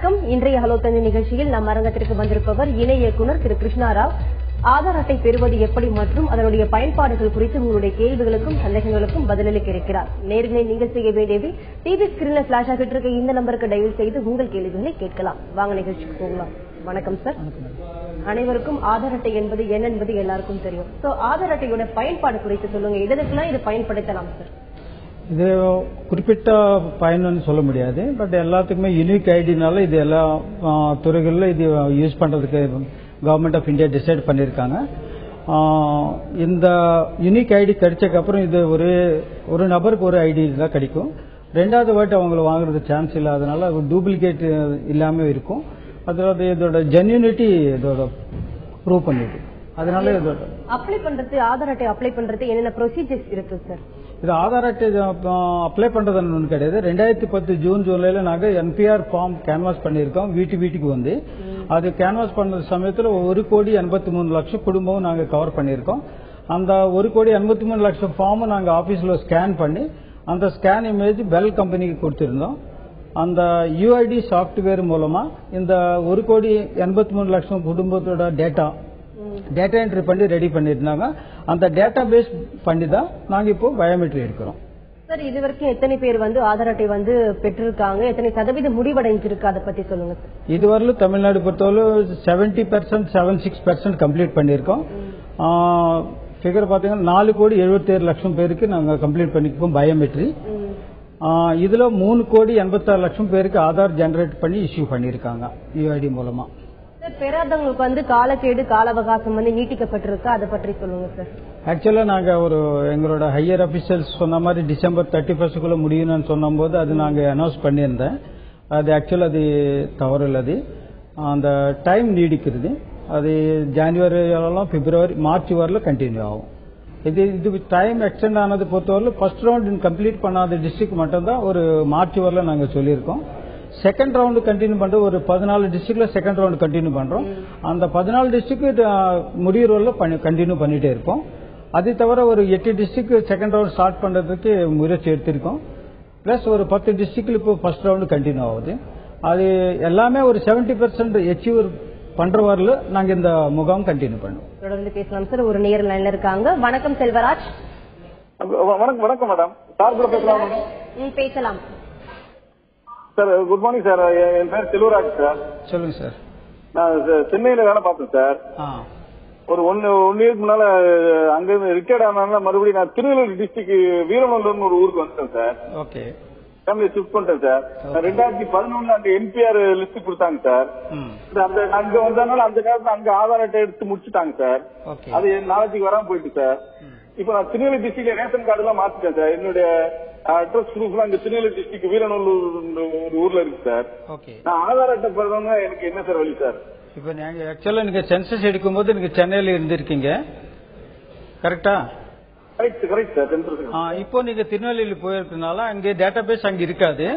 வணக்கம். இன்றைய ஹலோ தந்தி நிகழ்ச்சியில் நம் அரங்கத்திற்கு வந்திருப்பவர் இணை இயக்குநர் திரு கிருஷ்ணாராவ். ஆதார் அட்டை பெறுவது எப்படி மற்றும் அதனுடைய பயன்பாடுகள் குறித்து உங்களுடைய கேள்விகளுக்கும் சந்தேகங்களுக்கும் பதிலளிக்க இருக்கிறார். நேர்களை நீங்கள் செய்ய வேண்டியது டிவி ஸ்கிரீன்ல பிளாஷ் ஆகிட்டு இருக்க இந்த நம்பருக்கு டயல் செய்து உங்கள் கேள்விகளை கேட்கலாம். வாங்க நிகழ்ச்சிக்கு போகலாம். வணக்கம் சார். அனைவருக்கும் ஆதார் அட்டை என்பது என்ன என்பது எல்லாருக்கும் தெரியும். சோ ஆதார் அட்டையோட பயன்பாடு குறித்து சொல்லுங்க. எதற்கெல்லாம் இது பயன்படுத்தலாம் சார்? இது குறிப்பிட்ட பயன்னு சொல்ல முடியாது. பட் எல்லாத்துக்குமே யூனிக் ஐடினால இது எல்லா துறைகளிலும் இது யூஸ் பண்றதுக்கு கவர்மெண்ட் ஆஃப் இந்தியா டிசைட் பண்ணியிருக்காங்க. இந்த யூனிக் ஐடி கிடைச்சக்கு அப்புறம் இது ஒரு நபருக்கு ஒரு ஐடி தான் கிடைக்கும். ரெண்டாவது வாட்டி அவங்களை வாங்குறதுக்கு சான்ஸ் இல்லாதனால டூப்ளிகேட் இல்லாம இருக்கும். அதோட இதோட ஜென்யூனிட்டி இதோட ப்ரூவ் பண்ணிது. அதனால இதோட அப்ளை பண்றது ஆதார் அட்டை அப்ளை பண்றது என்னென்ன ப்ரொசீஜர்ஸ் இருக்கு சார்? இது ஆதார் அட்டை அப்ளை பண்றதுன்னு ஒன்று கிடையாது. 2010 ஜூலைல நாங்க என்பிஆர் ஃபார்ம் கேன்வாஸ் பண்ணிருக்கோம். வீட்டுக்கு வந்து அது கேன்வாஸ் பண்ண சமயத்தில் 1,83,00,000 குடும்பம் நாங்க கவர் பண்ணிருக்கோம். அந்த 1,83,00,000 ஃபார்ம் நாங்க ஆபீஸ்ல ஸ்கேன் பண்ணி அந்த ஸ்கேன் இமேஜ் பெல் கம்பெனிக்கு கொடுத்திருந்தோம். அந்த யூஐடி சாப்ட்வேர் மூலமா இந்த 1,83,00,000 குடும்பத்தோட டேட்டா என்ட்ரி பண்ணி ரெடி பண்ணிருந்தாங்க. அந்த டேட்டா பேஸ் பண்ணி தான் நாங்க இப்போ பயோமெட்ரி எடுக்கிறோம். சார், இது வரைக்கும் எத்தனை பேர் வந்து ஆதார் அட்டை வந்து பெற்றிருக்காங்க, எத்தனை சதவீதம் முடிவடைஞ்சிருக்கு, அதை பத்தி சொல்லுங்க சார். இதுவரையிலும் தமிழ்நாடு பொறுத்தவரை 70%, 76% கம்ப்ளீட் பண்ணிருக்கோம். ஃபிகர் பாத்தீங்கன்னா 4,77,00,000 பேருக்கு நாங்க கம்ப்ளீட் பண்ணிருக்கோம் பயோமெட்ரி. இதுல 3,86,00,000 பேருக்கு ஆதார் ஜெனரேட் பண்ணி இஷ்யூ பண்ணிருக்காங்க யூஐடி மூலமா. பெறாதவங்களுக்கு வந்து காலக்கெடு கால அவகாசம் வந்து நீட்டிக்கப்பட்டிருக்கு, அதை பற்றி சொல்லுங்க சார். ஆக்சுவலா நாங்க எங்களோட ஹையர் அபிஷியல்ஸ் சொன்ன மாதிரி December 31 முடியும்னு சொன்ன போது அது நாங்க அனௌன்ஸ் பண்ணியிருந்தேன். அது ஆக்சுவலா அது தவறு இல்லது. அந்த டைம் நீடிக்கிறது. அது ஜனவரி, பிப்ரவரி, மார்ச் வரல கண்டினியூ ஆகும். இது டைம் எக்ஸ்டெண்ட் ஆனது பொறுத்தவரை ஃபர்ஸ்ட் ரவுண்ட் கம்ப்ளீட் பண்ணாத டிஸ்ட்ரிக்ட் மட்டும் தான் ஒரு மார்ச் வரல நாங்க சொல்லியிருக்கோம். செகண்ட் ரவுண்ட் கண்டினியூ பண்றோம். ஒரு 14 டிஸ்ட்ரிக்ட்ல செகண்ட் ரவுண்ட் கண்டினியூ பண்றோம். அந்த 14 டிஸ்ட்ரிக்ட் முடிவுல கண்டினியூ பண்ணிட்டே இருப்போம். அது தவிர ஒரு 8 டிஸ்ட்ரிக்ட் செகண்ட் ரவுண்ட் ஸ்டார்ட் பண்றதுக்கு முயற்சி எடுத்திருக்கோம். பிளஸ் ஒரு 10 டிஸ்ட்ரிக்ட்ல இப்போ ஃபர்ஸ்ட் ரவுண்ட் கண்டினியூ ஆகுது. அது எல்லாமே ஒரு 70% அச்சீவ் பண்ற வரல நாங்க இந்த முகாம் கண்டினியூ பண்ணுவோம். தொடர்ந்து பேசலாம் சார். ஒரு நேர் லைன்ல இருக்காங்க. வணக்கம் செல்வராஜ். வணக்கம் மேடம். சார் கூட பேசலாம். பேசலாம் சார். Good morning sir. என் பேர் செல்வராஜ் சார். சொல்லுங்க சார். நான் சென்னையில வேலை பார்த்தேன் சார். ஒரு ஒன் இயருக்கு முன்னால அங்க ரிட்டையர்ட் ஆனால மறுபடியும் நான் திருநெல்வேலி டிஸ்ட்ரிக்ட் வீரநல்லூர்னு ஒரு ஊருக்கு வந்துட்டேன் சார். ஓகே. ஃபேமிலி ஷிஃப்ட் பண்ணிட்டேன் சார். 2011 அங்க என்பிஆர் லிஸ்ட் கொடுத்தாங்க சார். அங்க வந்ததுனால அந்த நேரத்தில் அங்க ஆதார் அட்டை எடுத்து முடிச்சுட்டாங்க சார். அது நாளைக்கு வராம போயிட்டு சார். இப்ப நான் திருநெல்வேலி டிஸ்ட்ரிக்ட்ல ரேஷன் கார்டு எல்லாம் மாத்திட்டேன் சார். என்னுடைய அட்ரஸ் ப்ரூஃப் அங்க திருநெல்வேலி டிஸ்ட்ரிக்ட் வீரநல்லூர் ஒரு ஊர்ல இருக்கு சார். நான் ஆதார் அட்டை பெறவங்க எனக்கு என்ன சார் வழி சார்? இப்ப நீங்க ஆக்சுவலா நீங்க சென்சஸ் எடுக்கும் போது நீங்க சென்னையில இருந்திருக்கீங்க, கரெக்டா? Correct sir. இப்போ நீங்க திருநெல்வேலி போயிருக்கனால அங்க டேட்டா பேஸ் அங்க இருக்காது.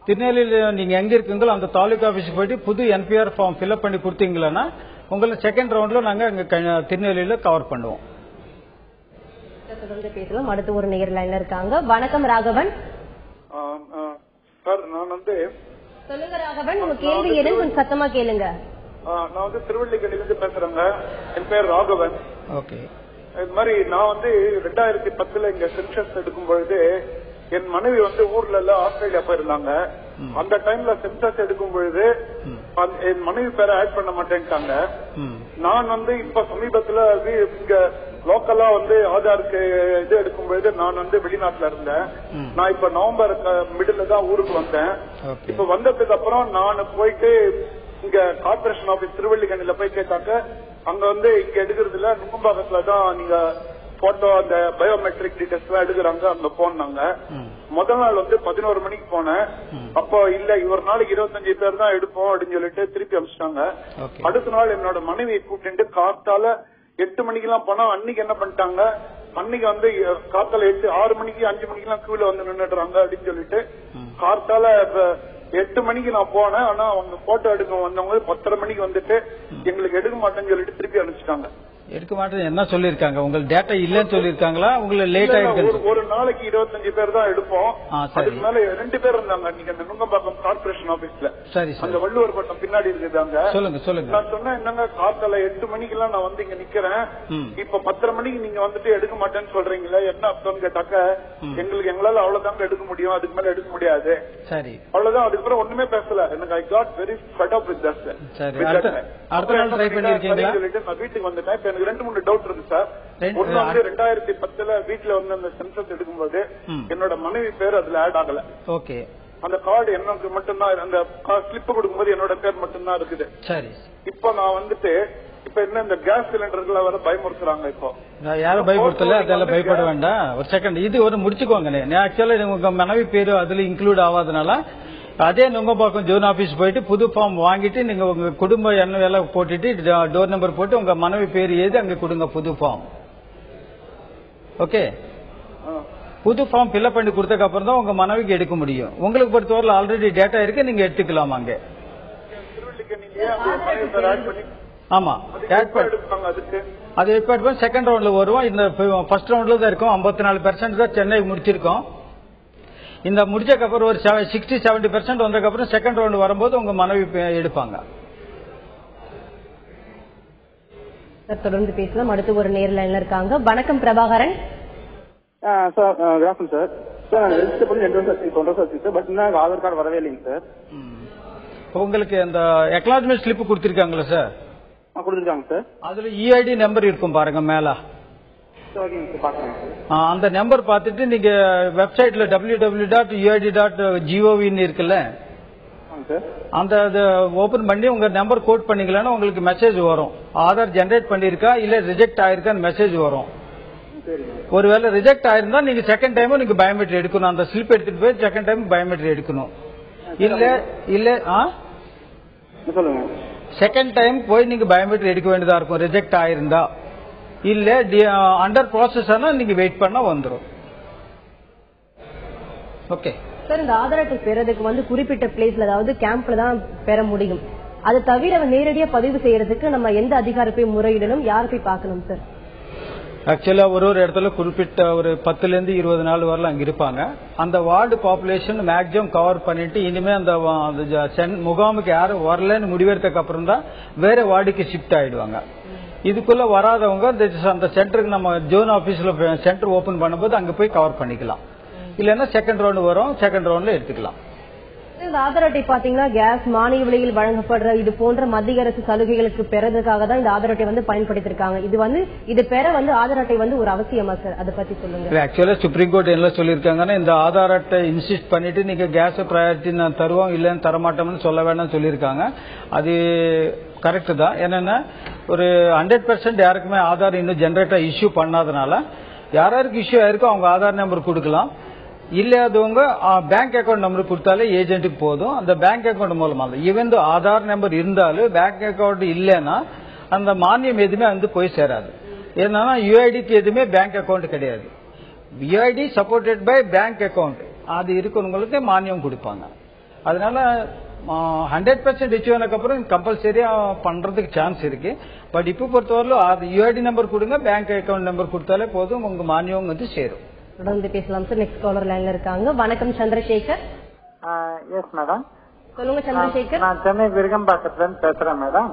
திருநெல்வேலியில நீங்க எங்க இருக்கீங்களோ அந்த தாலுகா ஆபீஸ் போயிட்டு புது என்பிஆர் ஃபார்ம் ஃபில்அப் பண்ணி கொடுத்தீங்களா உங்களை செகண்ட் ரவுண்ட்ல நாங்க அங்க திருநெல்வேலியில கவர் பண்ணுவோம். தொடர்ந்து பேசலாம். அடுத்து ஒரு நேர் லைன்ல இருக்காங்க. வணக்கம் ராகவன். சார் நான் வந்து சொல்லுங்க ராகவன், உங்க கேள்வி எதுவும் கொஞ்சம் சத்தமா கேளுங்க. நான் வந்து திருவள்ளிக்கேணிலிருந்து பேசுறேங்க. என் பேர் ராகவன். ஓகே. இது மாதிரி நான் வந்து 2010 இங்க சென்சஸ் எடுக்கும் பொழுது என் மனைவி வந்து ஊர்ல எல்லாம் ஆஸ்திரேலியா போயிருந்தாங்க. அந்த டைம்ல சென்சஸ் எடுக்கும் பொழுது என் மனைவி பேரை ஆட் பண்ண மாட்டேன்ட்டாங்க. நான் வந்து இப்ப சமீபத்துல இங்க லோக்கலா வந்து ஆதாருக்கு இது எடுக்கும் பொழுது நான் வந்து வெளிநாட்டுல இருந்தேன். நான் இப்ப நவம்பர் மிடில் தான் ஊருக்கு வந்தேன். இப்ப வந்ததுக்கு அப்புறம் நான் போயிட்டு இங்க கார்பரேஷன் ஆபீஸ் திருவள்ளிக்கேணில போய் கேட்டாக்க அங்க வந்து இங்க எடுக்கிறதுல நுங்கம்பாக்கத்துல தான் நீங்க போட்டோ அந்த பயோமெட்ரிக் டீடைல்ஸ் எல்லாம் எடுக்கிறாங்க, அங்க போனாங்க. முதல் நாள் வந்து 11 மணிக்கு போனேன். அப்போ இல்ல ஒரு நாளைக்கு 25 பேர் தான் எடுப்போம் அப்படின்னு சொல்லிட்டு திருப்பி அனுப்பிச்சிட்டாங்க. அடுத்த நாள் என்னோட மனைவியை கூப்பிட்டு காத்தால 8 மணிக்கு எல்லாம் போனா அன்னைக்கு என்ன பண்ணிட்டாங்க, அன்னைக்கு வந்து காத்தால 6 மணிக்கு 5 மணிக்கு எல்லாம் கீழே வந்து நின்னுடுறாங்க அப்படின்னு சொல்லிட்டு காத்தால 8 மணிக்கு நான் போனேன். ஆனா அவங்க போட்டோ எடுக்க வந்தவங்க 10:30 மணிக்கு வந்துட்டு எங்களுக்கு எடுக்க மாட்டேன்னு சொல்லிட்டு திருப்பி அனுப்பிச்சிட்டாங்க. எடுக்க மாட்டேன் என்ன சொல்லிருக்காங்க? உங்களுக்கு டேட்டா இல்லன்னு சொல்லிருக்காங்களா? உங்களுக்கு லேட் ஆயிருக்கு? ஒரு நாளைக்கு 25 பேர் தான் எடுப்போம். அதுக்கு மேல 2 பேர் இருந்தாங்க. நீங்க அந்த நுங்கம்பாக்கம் கார்பரேஷன் ஆபீஸ்ல. சரி, அந்த வள்ளுவர் பட்டம் பின்னாடி இருக்குதாங்க. சொல்லுங்க. நான் சொன்னேன், என்னங்க காத்தால 8 மணிக்கு எல்லாம் நான் வந்து இங்க நிக்கிறேன், இப்ப 10:30 மணிக்கு நீங்க வந்துட்டு எடுக்க மாட்டேன்னு சொல்றீங்களா, என்ன அர்த்தம்னு கேட்டாக்க, எங்களால அவ்வளவுதாங்க எடுக்க முடியும், அதுக்கு மேல எடுக்க முடியாது. சரி, அவ்வளவுதான். அதுக்கப்புறம் ஒண்ணுமே பேசல. எனக்கு I got very fed up with that. சரி, அடுத்த நாள் ட்ரை பண்ணிருக்கீங்களா? நான் வீட்டுக்கு வந்துட்டேன். இப்ப எனக்கு 2-3 டவுட் இருக்கு சார். ஒண்ணு வந்து 2010 வீட்டுல வந்து அந்த சென்சஸ் எடுக்கும்போது என்னோட மனைவி பேர் அதுல ஆட் ஆகல. ஓகே. அந்த கார்டு எனக்கு மட்டும்தான், அந்த ஸ்லிப் கொடுக்கும்போது என்னோட பேர் மட்டும்தான் இருக்குது. சரி. இப்ப நான் வந்துட்டு இப்ப என்ன இந்த கேஸ் சிலிண்டர்ல வர பயமுறுத்துறாங்க. இப்போ யாரும் பயமுறுத்தல, அதெல்லாம் பயப்பட வேண்டாம். ஒரு செகண்ட், இது ஒரு முடிச்சுக்கோங்க. ஆக்சுவலா உங்க மனைவி பேரு அதுல இன்க்ளூட் ஆகாதனால அதே நுங்கம்பாக்கம் ஜோன் ஆபீஸ் போயிட்டு புது ஃபார்ம் வாங்கிட்டு நீங்க உங்க குடும்ப எண்ணம் எல்லாம் போட்டுட்டு டோர் நம்பர் போட்டு உங்க மனைவி பேர் ஏது அங்க கொடுங்க புது ஃபார்ம். ஓகே, புது ஃபார்ம் ஃபில்அப் பண்ணி கொடுத்ததுக்கு அப்புறம் தான் உங்க மனைவிக்கு எடுக்க முடியும். உங்களுக்கு பொறுத்தவரை ஆல்ரெடி டேட்டா இருக்கு, நீங்க எடுத்துக்கலாம் அங்க. ஆமா, அது ஏற்பாடு பண்ணி செகண்ட் ரவுண்ட்ல வருவோம். இந்த ஃபர்ஸ்ட் ரவுண்ட்ல தான் இருக்கும். 54% தான் சென்னை முடிச்சிருக்கோம். இந்த முடிச்சக்கு அப்புறம் ஒரு 60-70% வந்ததுக்கு அப்புறம் செகண்ட் ரவுண்ட் வரும்போது உங்க மனைவி எடுப்பாங்க. தொடர்ந்து பேசலாம். அடுத்து ஒரு நேர்ல இருக்காங்க. வணக்கம் பிரபாகரன். சார் நான் ரெஜிஸ்டர் பண்ணி 2 வருஷம் ஆச்சு சார். பட் இன்னும் ஆதார் கார்டு வரவே இல்லைங்க சார். உங்களுக்கு அந்த அக்னாலஜ்மெண்ட் ஸ்லிப் கொடுத்திருக்காங்களா சார்? கொடுத்துருக்காங்க சார். அதுல EID நம்பர் இருக்கும் பாருங்க மேல. அந்த நம்பர் பார்த்துட்டு நீங்க வெப்சைட்ல www.uid.gov இருக்குல்ல, அந்த ஓபன் பண்ணி உங்க நம்பர் கோட் பண்ணீங்களா உங்களுக்கு மெசேஜ் வரும். ஆதார் ஜெனரேட் பண்ணிருக்கா இல்ல ரிஜெக்ட் ஆயிருக்கான்னு மெசேஜ் வரும். ஒருவேளை ரிஜெக்ட் ஆயிருந்தா நீங்க செகண்ட் டைமும் நீங்க பயோமெட்ரி எடுக்கணும். அந்த ஸ்லிப் எடுத்துட்டு போய் செகண்ட் டைம் பயோமெட்ரி எடுக்கணும். இல்ல செகண்ட் டைம் போய் நீங்க பயோமெட்ரி எடுக்க வேண்டியதா இருக்கும் ரிஜெக்ட் ஆயிருந்தா. இல்ல அண்டர் ப்ராசஸ் ஆனா நீங்க வெயிட் பண்ணா வந்துடும். ஓகே சார், இந்த ஆதார் அட்டை பெறதுக்கு வந்து குறிப்பிட்ட பிளேஸ்ல, அதாவது கேம்ப்ல தான் பெற முடியும். அது தவிர நேரடியா பதிவு செய்யறதுக்கு நம்ம எந்த அதிகாரி போய் முறையிடணும், யார் போய் பார்க்கணும் சார்? ஆக்சுவலா ஒரு இடத்துல குறிப்பிட்ட ஒரு 10 to 20 நாள் வரலாம் அங்க இருப்பாங்க. அந்த வார்டு பாப்புலேஷன் மேக்ஸிமம் கவர் பண்ணிட்டு இனிமே அந்த முகாமுக்கு யாரும் வரலன்னு முடிவெடுத்ததுக்கு அப்புறம் தான் வேற வார்டுக்கு ஷிஃப்ட் ஆயிடுவாங்க. இதுக்குள்ள வராதவங்க அந்த சென்டருக்கு நம்ம ஜோன் ஆபீஸ்ல சென்டர் ஓபன் பண்ணும்போது அங்க போய் கவர் பண்ணிக்கலாம். இல்லன்னா செகண்ட் ரவுண்ட் வரும், செகண்ட் ரவுண்ட்ல எடுத்துக்கலாம். இந்த ஆதார் அட்டை பாத்தீங்கன்னா கேஸ் மானிய விலையில் வழங்கப்படுற இது போன்ற மத்திய அரசு சலுகைகளுக்கு பெறதுக்காக தான் இந்த ஆதார் அட்டை வந்து பயன்படுத்திருக்காங்க. இது பெற ஆதார் அட்டை ஒரு அவசியமா சார்? அதை பத்தி சொல்லுங்க. ஆக்சுவலா சுப்ரீம் கோர்ட் என்ன சொல்லிருக்காங்கன்னா, இந்த ஆதார் அட்டை இன்சிஸ்ட் பண்ணிட்டு நீங்க கேஸ் ப்ரையாரிட்டி நான் தருவோம் இல்லன்னு தரமாட்டோம்னு சொல்ல வேண்டாம்னு சொல்லியிருக்காங்க. அது கரெக்ட் தான். என்னன்னா ஒரு 100% யாருக்குமே ஆதார் இன்னும் ஜெனரேட்டா இஷ்யூ பண்ணாதனால யாருக்கு இஷ்யூ ஆயிருக்கோ அவங்க ஆதார் நம்பர் கொடுக்கலாம். இல்லாதவங்க பேங்க் அக்கௌண்ட் நம்பர் கொடுத்தாலே ஏஜென்ட்டுக்கு போதும். அந்த பேங்க் அக்கௌண்ட் மூலமா ஈவன் ஆதார் நம்பர் இருந்தாலும் பேங்க் அக்கௌண்ட் இல்லைன்னா அந்த மானியம் எதுவுமே போய் சேராது. என்னன்னா யுஐடிக்கு எதுவுமே பேங்க் அக்கௌண்ட் கிடையாது. UID supported by bank account, அது இருக்கிறவங்களுக்கு மானியம் கொடுப்பாங்க. அதனால 100% இஷ்யூ ஆனதுக்கு அப்புறம் கம்பல்சரியா பண்றதுக்கு சான்ஸ் இருக்கு. பட் இப்ப பொறுத்தவரை யுஐடி நம்பர் கொடுங்க, பேங்க் அக்கௌண்ட் நம்பர் கொடுத்தாலே போதும், உங்க மானியம் சேரும். தொடர்ந்து பேசலாம் சார். நெக்ஸ்ட் காலர் லைன்ல இருக்காங்க. வணக்கம் சந்திரசேகர். Yes madam. சொல்லுங்க சந்திரசேகர். நான் சென்னை விருகம்பாக்கத்துல இருந்து பேசுறேன் மேடம்.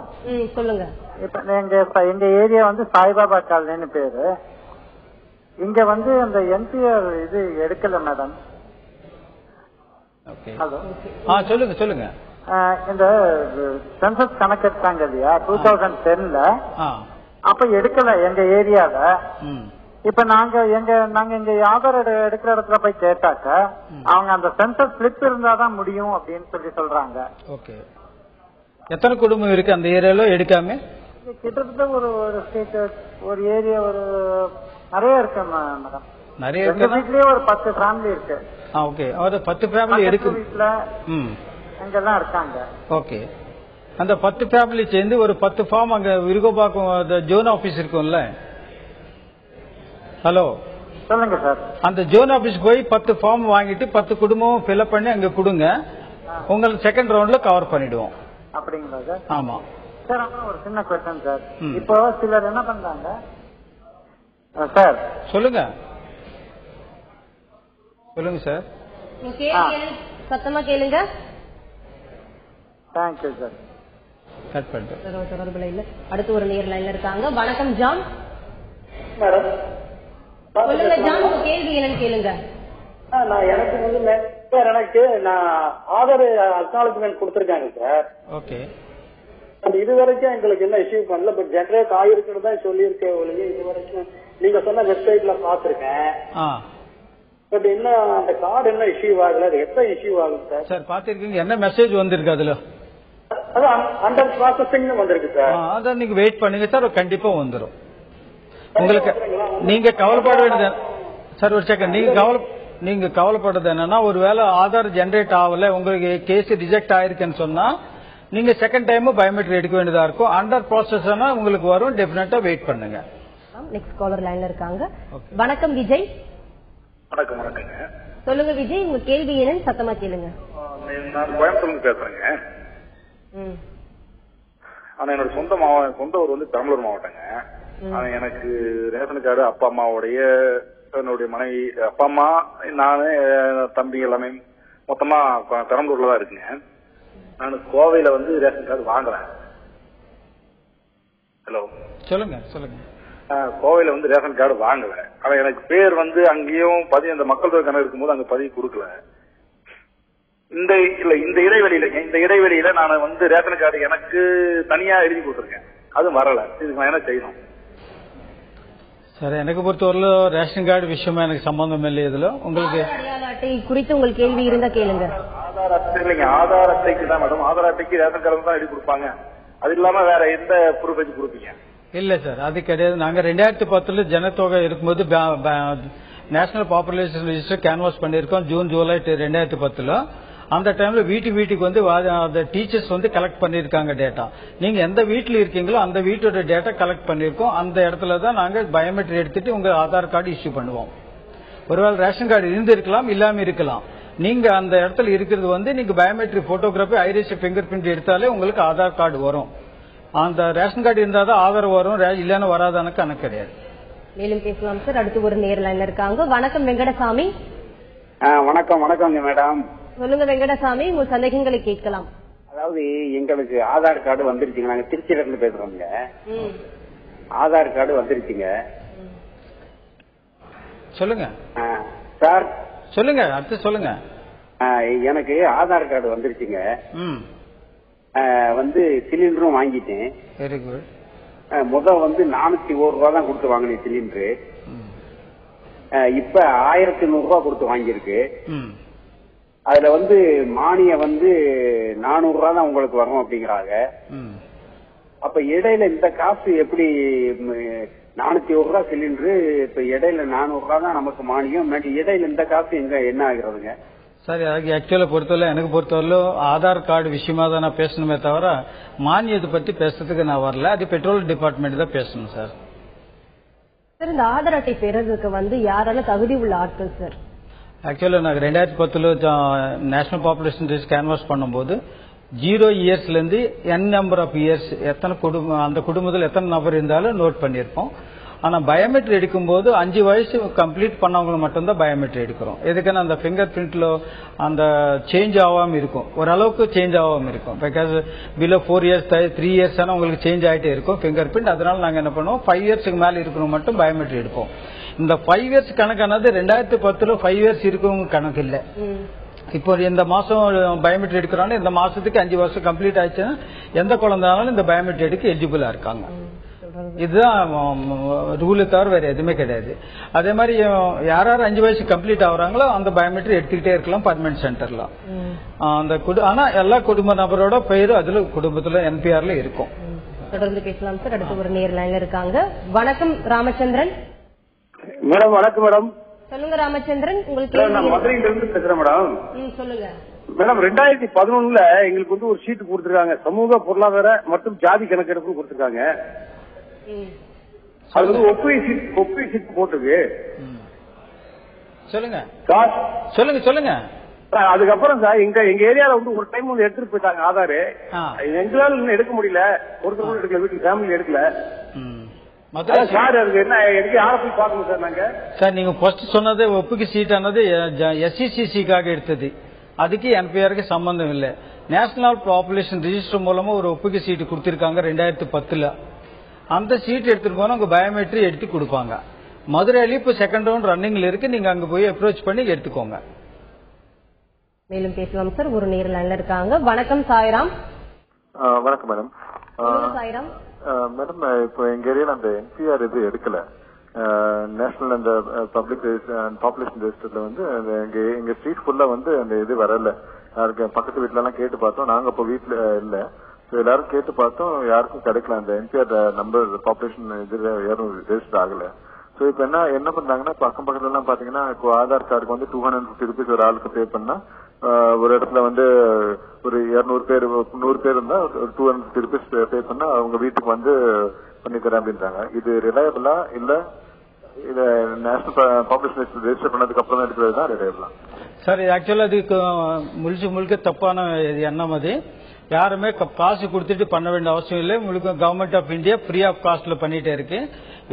சொல்லுங்க. இப்ப எங்க ஏரியா சாய்பாபா காலனின்னு பேரு. இங்க அந்த என்பிஆர் இது எடுக்கல மேடம். ஹலோ, சொல்லுங்க. இந்த சென்சஸ் கணக்கு எடுத்தாங்க இல்லையா 2010ல, அப்ப எடுக்கல எங்க ஏரியால. இப்ப நாங்க எங்க ஆதார் எடுக்கிற இடத்துல போய் கேட்டாக்க அவங்க அந்த சென்சஸ் ஸ்லிப் இருந்தாதான் முடியும் அப்படின்னு சொல்றாங்க. ஓகே, எத்தனை குடும்பம் இருக்கு அந்த ஏரியால எடுக்காம? கிட்டத்தட்ட ஒரு ஏரியா நிறைய இருக்கு மேடம். நிறைய வீட்லயே ஒரு 10 ஃபேமிலி இருக்கு. ஓகே, ஒரு 10 ஃபேமிலி இருக்கு வீட்ல. அங்கெல்லாம் இருக்காங்க. ஓகே, அந்த 10 ஃபேமிலி சேர்ந்து ஒரு 10 ஃபார்ம் அங்க விருகம்பாக்கம் ஜோன் ஆபீஸ் இருக்கும்ல. ஹலோ, சொல்லுங்க சார். அந்த ஜோன் ஆபீஸ் போய் 10 ஃபார்ம் வாங்கிட்டு 10 குடும்பம் ஃபில்அப் பண்ணி அங்க கொடுங்க. உங்களுக்கு செகண்ட் ரவுண்ட்ல கவர் பண்ணிடுவோம். அப்படிங்களா சார்? ஆமா. சார் ஒரு சின்ன கொஸ்டின் சார். இப்போ சிலர் என்ன பண்றாங்க சார்? சொல்லுங்க சொல்லுங்க சார். சத்தமா கேளுங்க. Thank you sir. கட் பண்ணிட்டு தொடர்புல இல்ல. அடுத்து ஒரு நேர் லைன்ல இருக்காங்க. வணக்கம் ஜான். சொல்லுங்க ஜான், உங்க கேள்வி என்னன்னு கேளுங்க. எனக்கு வந்து எனக்கு நான் ஆதார் அக்னாலஜ்மெண்ட் கொடுத்திருக்காங்க சார். ஓகே. இது வரைக்கும் எங்களுக்கு என்ன இஷ்யூ பண்ணல. பட் ஜெனரேட் ஆயிருக்குன்னு தான் சொல்லியிருக்கேன். உங்களுக்கு இது வரைக்கும் நீங்க சொன்ன வெப்சைட்ல பாத்துருக்கேன். பட் என்ன அந்த கார்டு என்ன இஷ்யூ ஆகல? அது எப்ப இஷ்யூ ஆகும் சார்? சார் பாத்திருக்கீங்க, என்ன மெசேஜ் வந்திருக்கு அதுல? அதான் அண்டர் ப்ராசஸிங் வந்திருக்கு சார். அதான் நீங்க வெயிட் பண்ணுங்க சார், கண்டிப்பா வந்துடும் உங்களுக்கு. நீங்க கவலைப்பட வேண்டியது சார், ஒரு செகண்ட். நீங்க கவலைப்படுறது என்னன்னா, ஒருவேளை ஆதார் ஜெனரேட் ஆகல, உங்களுக்கு கேஸ் ரிஜெக்ட் ஆயிருக்குன்னு சொன்னா நீங்க செகண்ட் டைம் பயோமெட்ரிக் எடுக்க வேண்டியதா இருக்கும். அண்டர் ப்ராசஸ் உங்களுக்கு வரும், டெஃபினட்டா வெயிட் பண்ணுங்க. நெக்ஸ்ட் காலர் லைன்ல இருக்காங்க. வணக்கம் விஜய். வணக்கம். வணக்கங்க. சொல்லுங்க விஜய், உங்க கேள்வி என்னன்னு சத்தமா கேளுங்க. நான் கோயம்புத்தூர்ல பேசுறேங்க. ஆனா என்னோட சொந்த ஊர் வந்து பெரம்பலூர் மாவட்டங்க. ஆனா எனக்கு ரேஷன் கார்டு அப்பா அம்மாவுடைய, என்னுடைய மனைவி, அப்பா அம்மா, நானு, தம்பி எல்லாமே மொத்தமா பெரம்பலூர்ல தான் இருக்குங்க. நான் கோவையில வந்து ரேஷன் கார்டு வாங்குறேன். ஹலோ, சொல்லுங்க. கோவையில வந்து ரேஷன் கார்டு வாங்கல. ஆனா எனக்கு பேர் வந்து அங்கேயும் அந்த மக்கள் தொகை கணக்கு இருக்கும்போது அங்க பதிவு கொடுக்கல. இந்த இடைவெளியில நான் வந்து ரேஷன் கார்டு எனக்கு தனியா எழுதி கொடுத்துருக்கேன், அது வரல. இதுக்கு நான் என்ன செய்யணும் சார்? எனக்கு பொறுத்தவரையில ரேஷன் கார்டு விஷயமா எனக்கு சம்பந்தம் இல்லை. இதுல உங்களுக்கு அடையாள அட்டை குறித்து உங்களுக்கு கேள்வி இருந்தா கேளுங்க. ஆதார் அட்டை இல்லைங்க, ஆதார் அட்டைக்கு தான் மேடம். ஆதார் அட்டைக்கு ரேஷன் கார்டு தான் எழுதி கொடுப்பாங்க. அது இல்லாம வேற எந்த ப்ரூஃப் வச்சு கொடுப்பீங்க? இல்ல சார், அது கிடையாது. நாங்க 2010 ஜனத்தொகை இருக்கும்போது நேஷனல் பாப்புலேஷன் ரெஜிஸ்டர் கேன்வாஸ் பண்ணிருக்கோம் ஜூன் ஜூலை 2010. அந்த டைம்ல வீட்டுக்கு வந்து அந்த டீச்சர்ஸ் வந்து கலெக்ட் பண்ணிருக்காங்க டேட்டா. நீங்க எந்த வீட்டுல இருக்கீங்களோ அந்த வீட்டோட டேட்டா கலெக்ட் பண்ணிருக்கோம். அந்த இடத்துல தான் நாங்க பயோமெட்ரிக் எடுத்துட்டு உங்க ஆதார் கார்டு இஷ்யூ பண்ணுவோம். ஒருவேளை ரேஷன் கார்டு இருந்து இருக்கலாம், இல்லாம இருக்கலாம். நீங்க அந்த இடத்துல இருக்கிறது வந்து நீங்க biometric photography, iris finger print எடுத்தாலே உங்களுக்கு ஆதார் கார்டு வரும். அந்த ரேஷன் கார்டு இருந்தாதான் ஆதார் வரும், இல்லன்னு வராதான கணக்கு கிடையாது. மேலும் பேசலாம் சார். அடுத்து ஒரு நேர் லைன்ல இருக்காங்க. வணக்கம் வெங்கடசாமி. வணக்கங்க மேடம். சொல்லுங்க வெங்கடசாமி, உங்க சந்தேகங்களை கேட்கலாம். அதாவது எங்களுக்கு ஆதார் கார்டு வந்துருச்சுங்க. நாங்க திருச்சியில இருந்து பேசுறோங்க. ஆதார் கார்டு வந்துருச்சுங்க. சொல்லுங்க சார். சொல்லுங்க, அடுத்து சொல்லுங்க. எனக்கு ஆதார் கார்டு வந்துருச்சுங்க. வந்து சிலிண்டரும் வாங்கிட்டேன். Very good. வந்து 401 ரூபா தான் கொடுத்து வாங்கினேன் சிலிண்டரு. இப்ப 1100 ரூபா கொடுத்து வாங்கியிருக்கு. அதுல வந்து மானியம் வந்து 400 ரூபா தான் உங்களுக்கு வரும் அப்படிங்கிறாங்க. அப்ப இடையில இந்த காசு எப்படி? 401 ரூபா சிலிண்டரு, இப்ப இடையில 400 ரூபா தான் நமக்கு மானியம். இடையில இந்த காசு என்ன ஆகுறதுங்க? சார், ஆக்சுவலா பொறுத்தவரை எனக்கு பொறுத்தவரை ஆதார் கார்டு விஷயமா தான் நான் பேசணுமே தவிர மானியத்தை பத்தி பேசுறதுக்கு நான் வரல. அது பெட்ரோல் டிபார்ட்மெண்ட் தான் பேசணும் சார். சார், இந்த ஆதார் அட்டை பெறதுக்கு வந்து யாரால தகுதி உள்ள ஆட்கள் சார்? ஆக்சுவலா நாங்க 2010 நேஷனல் பாப்புலேஷன் ரிஸ்க் கேன்வாஸ் பண்ணும்போது 0 இயர்ஸ்ல இருந்து n நம்பர் ஆஃப் இயர்ஸ் எத்தனை குடும்பம், அந்த குடும்பத்தில் எத்தனை நபர் இருந்தாலும் நோட் பண்ணிருப்போம். ஆனா பயோமெட்ரிக் எடுக்கும்போது 5 வயசு கம்ப்ளீட் பண்ணவங்க மட்டும்தான் பயோமெட்ரிக் எடுக்கிறோம். எதுக்குன்னா அந்த பிங்கர் பிரிண்ட்ல அந்த சேஞ்ச் ஆகாம இருக்கும், ஓரளவுக்கு சேஞ்ச் ஆகாம இருக்கும். பிகாஸ் பிலோ 4 இயர்ஸ் 3 இயர்ஸ் ஆனா உங்களுக்கு சேஞ்ச் ஆகிட்டே இருக்கும் பிங்கர் பிரிண்ட். அதனால நாங்க என்ன பண்ணுவோம், 5 இயர்ஸ்க்கு மேல இருக்கணும் மட்டும் பயோமெட்ரிக் எடுப்போம். இந்த 5 இயர்ஸ் கணக்கானது 2010 5 இயர்ஸ் இருக்கவங்க கணக்கு இல்ல. இப்போ இந்த மாசம் பயோமெட்ரிக் எடுக்கிறாங்க, இந்த மாசத்துக்கு 5 வருஷம் கம்ப்ளீட் ஆயிடுச்சுன்னா எந்த குழந்தைனாலும் இந்த பயோமெட்ரிக் எடுக்க எலிஜிபிளா இருக்காங்க. இதுதான் ரூலு தவிர வேற எதுவுமே கிடையாது. அதே மாதிரி யார் 5 வயசு கம்ப்ளீட் ஆகுறாங்களோ அந்த பயோமெட்ரிக் எடுத்துக்கிட்டே இருக்கலாம் பர்மனன்ட் சென்டர்ல. அந்த ஆனா எல்லா குடும்ப நபரோட பெயரு அதுல குடும்பத்துல என்பிஆர்ல இருக்கும். தொடர்ந்து பேசலாம் சார். அடுத்து ஒரு நேர் லைன்ல இருக்காங்க. வணக்கம் ராமச்சந்திரன். மேடம் வணக்கம் மேடம். சொல்லுங்க ராமச்சந்திரன், உங்களுக்கு நான் மதுரையில இருந்து பேசுறேன் மேடம். சொல்லுங்க மேடம். 2011 எங்களுக்கு வந்து ஒரு ஷீட் கொடுத்திருக்காங்க, சமூக பொருளாதார மற்றும் ஜாதி கணக்கெடுப்பு கொடுத்திருக்காங்க. அது வந்து ஒப்புகை சீட் போட்டிருக்கு. சொல்லுங்க சொல்லுங்க சொல்லுங்க. அதுக்கப்புறம் சார் எங்க ஏரியால வந்து ஒரு டைம் வந்து எடுத்துட்டு போயிட்டாங்க ஆதார். எங்களால இன்னும் எடுக்க முடியல, ஒருத்தர் கூட எடுக்கல, வீட்டுக்கு ஃபேமிலி எடுக்கல சார். அதுக்கு என்ன எனக்கு யாரை போய் பார்க்கணும் சார்? நாங்க சார் நீங்க ஃபர்ஸ்ட் சொன்னது ஒப்புக்கு சீட் ஆனது SCCCக்காக எடுத்தது, அதுக்கு NPRக்கு சம்பந்தம் இல்லை. நேஷனல் பாப்புலேஷன் ரிஜிஸ்டர் மூலமா ஒரு ஒப்புக்கு சீட்டு கொடுத்திருக்காங்க 2010. அந்த சீட் எடுத்துட்டு போனா உங்க பயோமெட்ரி எடுத்து கொடுப்பாங்க. மதுரையில இப்ப செகண்ட் ரவுண்ட் ரன்னிங்ல இருக்கு, நீங்க அங்க போய் அப்ரோச் பண்ணி எடுத்துக்கோங்க. மேலும் பேசலாம் சார். ஒரு நேரில் இருக்காங்க. வணக்கம் சாய்ராம். வணக்கம் மேடம். சாய்ராம் மேடம், இப்போ எங்க ஏரியால அந்த NPR இது எடுக்கல. நேஷனல் அந்த பப்ளிக் பாப்புலேஷன் ரெஜிஸ்டர்ல வந்து எங்க ஸ்ட்ரீட் ஃபுல்லா வந்து அந்த இது வரல. பக்கத்து வீட்டுல எல்லாம் கேட்டு பார்த்தோம், நாங்க இப்போ வீட்டுல இல்ல, எல்லாரும் கேட்டு பார்த்தோம், யாருக்கும் கிடைக்கல. அந்த NPR நம்பர் பாப்புலேஷன் இது யாரும் ரெஜிஸ்டர் ஆகல. சோ இப்ப என்ன பண்றாங்கன்னா, இப்ப அக்கம் பக்கத்துல எல்லாம் பாத்தீங்கன்னா, இப்போ ஆதார் கார்டுக்கு வந்து 250 rupees ஒரு ஆளுக்கு பே பண்ணா, ஒரு இடத்துல வந்து ஒரு 200 பேர் 100 பேர் இருந்தா 250 rupees பே பண்ணா அவங்க வீட்டுக்கு வந்து பண்ணி தரேன் அப்படின்றாங்க. இது ரிலையபிளா இல்ல இத நேஷனல் பாப்புலேஷன் ரெஜிஸ்டர் பண்ணதுக்கு அப்புறம் எடுக்கிறது தான் ரிலையபிளா? சார் ஆக்சுவலா அதுக்கு முழுக்க தப்பான எண்ணம். அது யாருமே காசு கொடுத்துட்டு பண்ண வேண்டிய அவசியம் இல்லை. உங்களுக்கு government of India free of காஸ்ட்ல பண்ணிட்டே இருக்கு.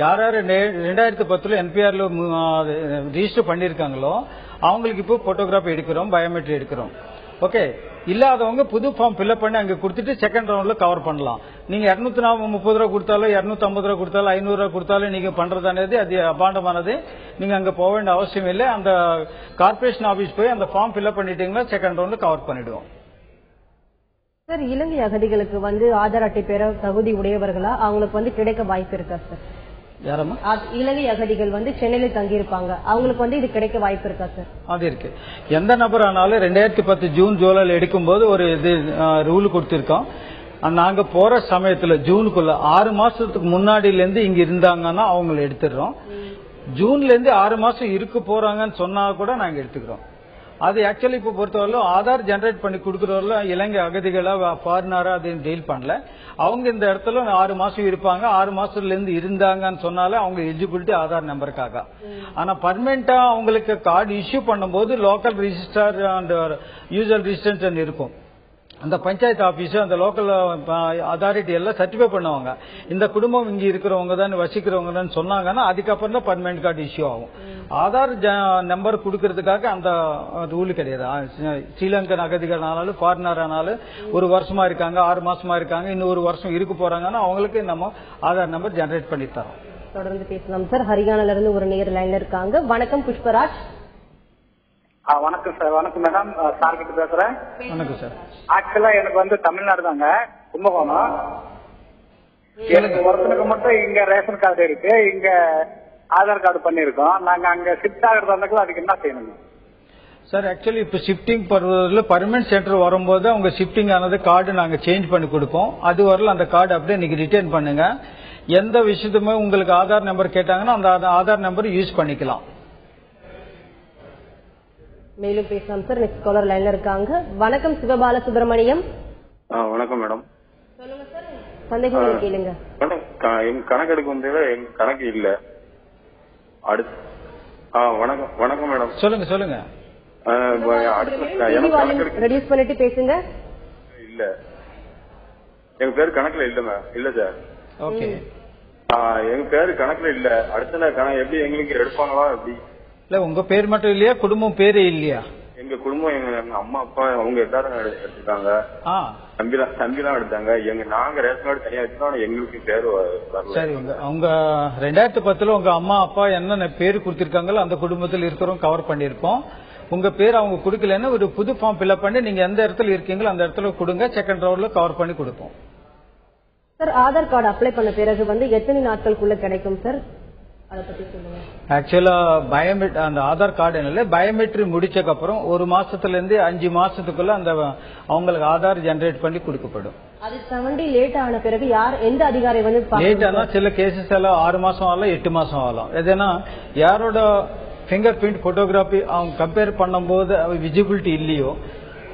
யார் 2010 NPRல ரிஜிஸ்டர் பண்ணிருக்காங்களோ அவங்களுக்கு இப்போ போட்டோகிராஃபி எடுக்கிறோம், பயோமெட்ரி எடுக்கிறோம். ஓகே, இல்லாதவங்க புது ஃபார்ம் ஃபில்அப் பண்ணி அங்க கொடுத்துட்டு செகண்ட் ரவுண்ட்ல கவர் பண்ணலாம். நீங்க 230 ரூபா கொடுத்தாலும் 250 ரூபா கொடுத்தாலும் 500 ரூபா கொடுத்தாலும் நீங்க பண்றதானது அது அபாண்டமானது. நீங்க அங்க போக வேண்டிய அவசியம் இல்லை. அந்த கார்பரேஷன் ஆபீஸ் போய் அந்த ஃபார்ம் ஃபில்அப் பண்ணிட்டீங்கன்னா செகண்ட் ரவுண்ட்ல கவர் பண்ணிடுவோம். சார், இலங்கை அகதிகளுக்கு வந்து ஆதார் அட்டை பெற தகுதி உடையவர்களா அவங்களுக்கு வந்து கிடைக்க வாய்ப்பு இருக்கா சார்? யாரம்மா? இலங்கை அகதிகள் வந்து சென்னையில தங்கி இருப்பாங்க, அவங்களுக்கு வந்து இது கிடைக்க வாய்ப்பு இருக்கா சார்? அது இருக்கு. எந்த நபர் ஆனாலும் 2010 ஜூன் ஜூலைல எடுக்கும்போது ஒரு இது ரூல் கொடுத்திருக்கோம். நாங்க போற சமயத்துல ஜூனுக்குள்ள 6 மாசத்துக்கு முன்னாடில இருந்து இங்க இருந்தாங்கன்னா அவங்களை எடுத்துடுறோம். ஜூன்ல இருந்து 6 மாசம் இருக்க போறாங்கன்னு சொன்னா கூட நாங்க எடுத்துக்கிறோம். அது ஆக்சுவலி இப்ப பொறுத்தவரையிலும் ஆதார் ஜெனரேட் பண்ணி கொடுக்கறவங்கள இலங்கை அகதிகளா ஃபாரினரா அதையும் டீல் பண்ணல. அவங்க இந்த இடத்துல 6 மாசம் இருப்பாங்க. 6 மாசத்துல இருந்து இருந்தாங்கன்னு சொன்னாலே அவங்க எலிஜிபிலிட்டி ஆதார் நம்பருக்காக. ஆனா பர்மனெண்டா அவங்களுக்கு கார்டு இஷ்யூ பண்ணும்போது லோக்கல் ரிஜிஸ்டர் அண்ட் யூசர் ரிஜிஸ்டன்ஸ் இருக்கும். அந்த பஞ்சாயத்து ஆபீஸ் அந்த லோக்கல் அத்தாரிட்டி எல்லாம் சர்டிஃபை பண்ணுவாங்க. இந்த குடும்பம் இங்க இருக்கிறவங்க தான் வசிக்கிறவங்க தான் சொன்னாங்கன்னா அதுக்கப்புறம் தான் பர்மனெண்ட் கார்டு இஷ்யூ ஆகும். ஆதார் நம்பர் கொடுக்கறதுக்காக அந்த ரூல் கிடையாது. ஸ்ரீலங்கன் அகதிகள் ஆனாலும் ஃபாரினர் ஆனாலும் 1 வருஷமா இருக்காங்க, 6 மாசமா இருக்காங்க, இன்னும் 1 வருஷம் இருக்க போறாங்கன்னா அவங்களுக்கு நம்ம ஆதார் நம்பர் ஜெனரேட் பண்ணி தரோம். தொடர்ந்து பேசலாம் சார். ஹரியானால இருந்து ஒரு நேர் லைன்ல இருக்காங்க. வணக்கம் புஷ்பராஜ். வணக்கம் சார். வணக்கம் மேடம், சார் கிட்ட பேசுறேன். வணக்கம் சார். ஆக்சுவலா எனக்கு வந்து தமிழ்நாடு தாங்க, கும்பகோணம். எனக்கு ஒருத்தனுக்கு மட்டும் இங்க ரேஷன் கார்டு இருக்கு, இங்க ஆதார் கார்டு பண்ணிருக்கோம். நாங்க அங்க ஷிஃப்ட் ஆகிறது வந்தாலும் அதுக்கு என்ன செய்யணும் சார்? ஆக்சுவலி இப்ப ஷிஃப்டிங் பண்றதுல பர்மனன்ட் சென்டர் வரும்போது அவங்க ஷிஃப்டிங் ஆனது கார்டு நாங்க சேஞ்ச் பண்ணி கொடுப்போம். அது வரல அந்த கார்டு அப்படியே நீங்க ரிட்டர்ன் பண்ணுங்க. எந்த விஷயத்துமே உங்களுக்கு ஆதார் நம்பர் கேட்டாங்கன்னா அந்த ஆதார் நம்பர் யூஸ் பண்ணிக்கலாம். மேலும் பேசலாம் சார். நெக்ஸ்ட் காலர் லைன்ல இருக்காங்க. வணக்கம் சிவபால சுப்பிரமணியம். வணக்கம் மேடம். சொல்லுங்க சார், சந்தேகம் கேளுங்க. மேடம், எங்க கணக்கு எடுக்க வந்ததுல எங்க கணக்கு இல்ல. அடுத்து வணக்கம் மேடம். சொல்லுங்க சொல்லுங்க. ரெடியூஸ் பண்ணிட்டு பேசுங்க. இல்ல, எங்க பேரு கணக்குல இல்ல சார். ஓகே, எங்க பேரு கணக்குல இல்ல. அடுத்த எப்படி எங்களுக்கு எடுப்பாங்களா? எப்படி இல்ல உங்க பேர் மட்டும் இல்லையா, குடும்பம் பேரே இல்லையா? எங்க குடும்பம் எங்க அம்மா அப்பா அவங்க எல்லாரும் எடுத்துட்டாங்க, தம்பிலாம் எடுத்தாங்க. நாங்க ரேஷன் கார்டு தனியா வச்சுதான் எங்களுக்கு பேரு வரல. சரி, உங்க 2010 உங்க அம்மா அப்பா என்னென்ன பேரு கொடுத்திருக்காங்களோ அந்த குடும்பத்தில் இருக்கிறோம் கவர் பண்ணிருப்போம். உங்க பேர் அவங்க கொடுக்கலன்னு ஒரு புது ஃபார்ம் ஃபில்அப் பண்ணி நீங்க எந்த இடத்துல இருக்கீங்களோ அந்த இடத்துல கொடுங்க. செகண்ட் ரவுண்ட்ல கவர் பண்ணி கொடுப்போம். சார், ஆதார் கார்டு அப்ளை பண்ண பிறகு வந்து எத்தனை நாட்களுக்குள்ள கிடைக்கும் சார்? ஆக்சுவலா அந்த ஆதார் கார்டு என்ன பயோமெட்ரி முடிச்சக்கு அப்புறம் 1 மாசத்துல இருந்து 5 மாசத்துக்குள்ள அந்த அவங்களுக்கு ஆதார் ஜெனரேட் பண்ணி கொடுக்கப்படும். அது தாண்டி லேட் ஆன பிறகு எந்த அதிகாரி வந்து லேட் ஆனா சில கேசஸ் எல்லாம் 6 மாசம் ஆகலாம், 8 மாசம் ஆகலாம். எதுனா யாரோட பிங்கர் பிரிண்ட் போட்டோகிராஃபி அவங்க கம்பேர் பண்ணும்போது விசிபிலிட்டி இல்லையோ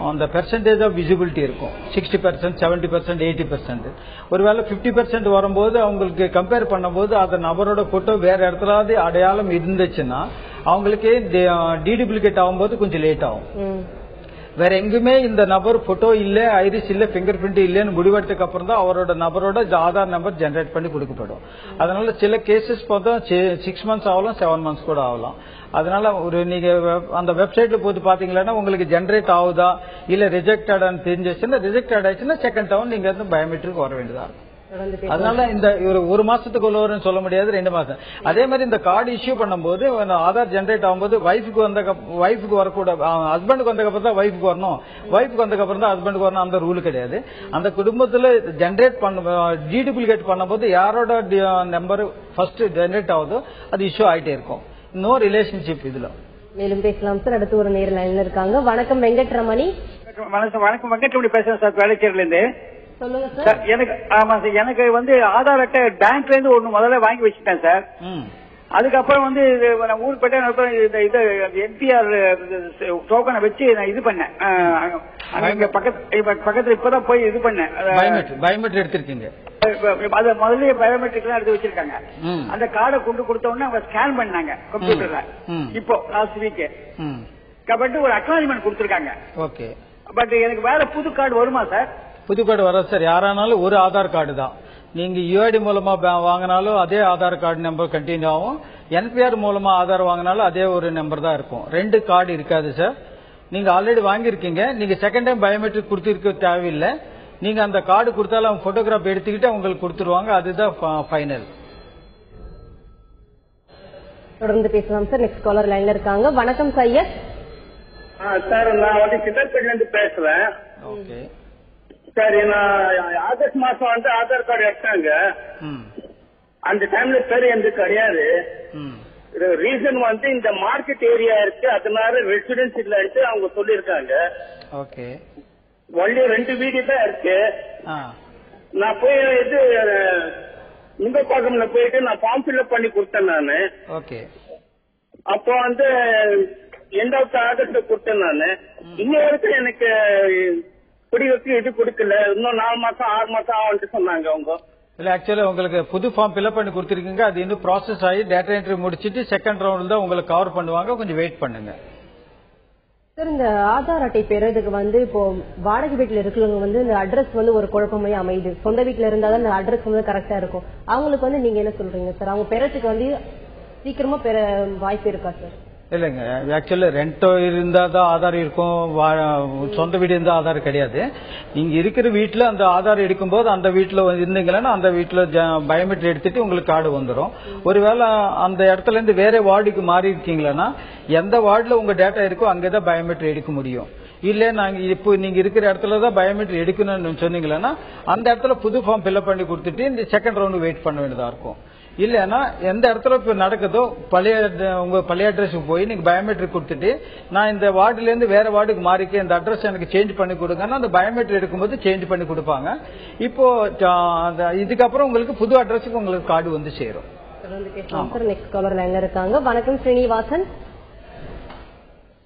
அந்த பெர்சன்டேஜ் ஆஃப் விசிபிலிட்டி இருக்கும். 60%, 70%, 80%. ஒருவேளை 50% வரும்போது அவங்களுக்கு கம்பேர் பண்ணும்போது அந்த நபரோட போட்டோ வேற இடத்துல அடையாளம் இருந்துச்சுன்னா அவங்களுக்கு டீடுப்ளிகேட் ஆகும்போது கொஞ்சம் லேட் ஆகும். வேற எங்குமே இந்த நபர் போட்டோ இல்ல, ஐரிஸ் இல்ல, பிங்கர் பிரிண்ட் இல்லன்னு முடிவெடுத்ததுக்கு அப்புறம் தான் அவரோட நபரோட ஆதார் நம்பர் ஜெனரேட் பண்ணி கொடுக்கப்படும். அதனால சில கேசஸ் பார்த்தா 6 months ஆகலாம், 7 months கூட ஆகலாம். அதனால ஒரு நீங்க அந்த வெப்சைட்ல போட்டு பாத்தீங்கன்னா உங்களுக்கு ஜெனரேட் ஆகுதா இல்ல ரிஜெக்டடான்னு தெரிஞ்சிச்சுன்னா, ரிஜெக்டட் ஆயிடுச்சுன்னா செகண்ட் டவுன் நீங்க வந்து பயோமெட்ரிக் வர வேண்டியதா இருக்கும். அதனால இந்த ஒரு மாசத்துக்கு உள்ளவர்னு சொல்ல முடியாது, 2 மாசம். அதே மாதிரி இந்த கார்டு இஷ்யூ பண்ணும்போது ஆதார் ஜெனரேட் ஆகும்போது வைஃபுக்கு வரக்கூடாது, ஹஸ்பண்டுக்கு வந்ததுக்கப்புறம் தான் வைஃபுக்கு வரணும், வைஃபுக்கு வந்ததுக்கப்புறம் தான் ஹஸ்பண்டுக்கு வரணும், அந்த ரூல் கிடையாது. அந்த குடும்பத்துல ஜெனரேட் டீடூப்ளிகேட் பண்ணும்போது யாரோட நம்பர் ஃபர்ஸ்ட் ஜெனரேட் ஆகுதோ அது இஷ்யூ ஆயிட்டே இருக்கும். நோ ரிலேஷன்ஷிப் இதுல. மேலும் பேசலாம் சார். அடுத்து ஒரு நேர் லைன்ல இருக்காங்க. வணக்கம் வெங்கட்ரமணி. வணக்கம் வெங்கட்ரமணி பேசுறேன் சார், வேலைச்சேரில இருந்து. சொல்லுங்க சார். ஆமா சார், எனக்கு வந்து ஆதார் அட்டை பேங்க்ல இருந்து ஒண்ணு முதல்ல வாங்கி வச்சுட்டேன் சார். அதுக்கப்புறம் வந்து ஊருக்கு போயிட்டு இது என்பிஆர் டோக்கனை வச்சு நான் இது பண்ணேன். பக்கத்துல இப்பதான் போய் இது பண்ணேன். பயோமெட்ரிக் எடுத்திருக்கீங்க? அது முதல்ல பயோமெட்ரிக் எல்லாம் எடுத்து வச்சிருக்காங்க. அந்த கார்டை கொண்டு கொடுத்த உடனே அவங்க ஸ்கேன் பண்ணாங்க கம்ப்யூட்டர்ல. இப்போ லாஸ்ட் வீக் பட் ஒரு அக்னாலஜ்மெண்ட் கொடுத்திருக்காங்க. ஓகே. பட் எனக்கு வேற புது கார்டு வருமா சார்? புது கார்டு வர சார். யாரானாலும் ஒரு ஆதார் கார்டு தான். நீங்க யுஐடி மூலமா வாங்கினாலும் அதே ஆதார் கார்டு நம்பர் கண்டினியூ ஆகும். என்பிஆர் மூலமா ஆதார் வாங்கினாலும் அதே ஒரு நம்பர் தான் இருக்கும். 2 கார்டு இருக்காது சார். நீங்க ஆல்ரெடி வாங்கியிருக்கீங்க, நீங்க செகண்ட் டைம் பயோமெட்ரிக் கொடுத்திருக்க தேவையில்லை. நீங்க அந்த கார்டு கொடுத்தாலும் அவங்க போட்டோகிராஃப் எடுத்துக்கிட்டு உங்களுக்கு கொடுத்துருவாங்க. அதுதான் ஃபைனல். தொடர்ந்து பேசலாம் சார். நெக்ஸ்ட் காலர் லைன்ல இருக்காங்க. வணக்கம் சையத். சார், நான் வந்து சித்தர்பேட்ல இருந்து பேசுறேன். ஓகே சார், நான் ஆகஸ்ட் மாசம் வந்து ஆதார் கார்டு எடுத்தாங்க. அந்த டைம்ல பேர் எனக்கு கிடையாது. ரீசன் வந்து இந்த மார்க்கெட் ஏரியா இருக்கு, அதனால ரெசிடென்ஸ் இல்லன்ட்டு அவங்க சொல்லிருக்காங்க. ஓகே. ஒன்லி 2 வீடு தான் இருக்கு. நான் போய் இது இந்தப்பாக்கம்ல போயிட்டு நான் ஃபார்ம் ஃபில்அப் பண்ணி கொடுத்தேன் நானு. ஓகே. அப்போ வந்து எண்ட் ஆஃப் ஆகஸ்ட் கொடுத்தேன் நானு. இன்னும் வரைக்கும் எனக்கு குடிவெக்கு இது கொடுக்கல. இன்னும் 4 மாசம் 6 மாசம் ஆகும்னு சொன்னாங்க அவங்க. இல்ல, ஆக்சுவலா உங்களுக்கு புது ஃபார்ம் ஃபில்அப் பண்ணி கொடுத்திருக்கீங்க. அது இன்னும் ப்ராசஸ் ஆகி டேட்டா என்ட்ரி முடிச்சிட்டு செகண்ட் ரவுண்ட் தான் உங்களுக்கு கவர் பண்ணுவாங்க. கொஞ்சம் வெயிட் பண்ணுங்க சார். இந்த ஆதார் அட்டை பெறதுக்கு வந்து இப்போ வாடகை வீட்டுல இருக்கிறவங்க வந்து இந்த அட்ரஸ் வந்து ஒரு குழப்பமே அமையுது. சொந்த வீட்டுல இருந்தாதான் இந்த அட்ரஸ் வந்து கரெக்டா இருக்கும். அவங்களுக்கு வந்து நீங்க என்ன சொல்றீங்க சார்? அவங்க பெறதுக்கு வந்து சீக்கிரமா பெற வாய்ப்பு இருக்கா சார்? இல்லைங்க, ஆக்சுவலா ரெண்டோ இருந்தா தான் ஆதார் இருக்கும், சொந்த வீடு இருந்தா ஆதார் கிடையாது. நீங்க இருக்கிற வீட்டுல அந்த ஆதார் எடுக்கும்போது அந்த வீட்டுல இருந்தீங்கன்னா அந்த வீட்டுல பயோமெட்ரிக் எடுத்துட்டு உங்களுக்கு கார்டு வந்துடும். ஒருவேளை அந்த இடத்துல இருந்து வேற வார்டுக்கு மாறி இருக்கீங்களா, எந்த வார்டுல உங்க டேட்டா இருக்கோ அங்கேதான் பயோமெட்ரிக் எடுக்க முடியும். இல்ல நாங்க இப்போ நீங்க இருக்கிற இடத்துலதான் பயோமெட்ரிக் எடுக்கணும்னு சொன்னீங்கன்னா அந்த இடத்துல புது ஃபார்ம் ஃபில்அப் பண்ணி கொடுத்துட்டு இந்த செகண்ட் ரவுண்ட் வெயிட் பண்ண வேண்டியதா இருக்கும். இல்லன்னா எந்த இடத்துல இப்ப நடக்குதோ உங்க பழைய அட்ரஸுக்கு போய் நீங்க பயோமெட்ரிக் கொடுத்துட்டு நான் இந்த வார்டுல இருந்து வேற வார்டுக்கு மாறிக்க இந்த அட்ரஸ் எனக்கு சேஞ்ச் பண்ணி கொடுங்கன்னா அந்த பயோமெட்ரிக் எடுக்கும்போது சேஞ்ச் பண்ணி கொடுப்பாங்க. இப்போ இதுக்கப்புறம் உங்களுக்கு புது அட்ரஸுக்கு உங்களுக்கு கார்டு வந்து சேரும். நெக்ஸ்ட் காலர் லைன்ல இருக்காங்க. வணக்கம் ஸ்ரீனிவாசன்.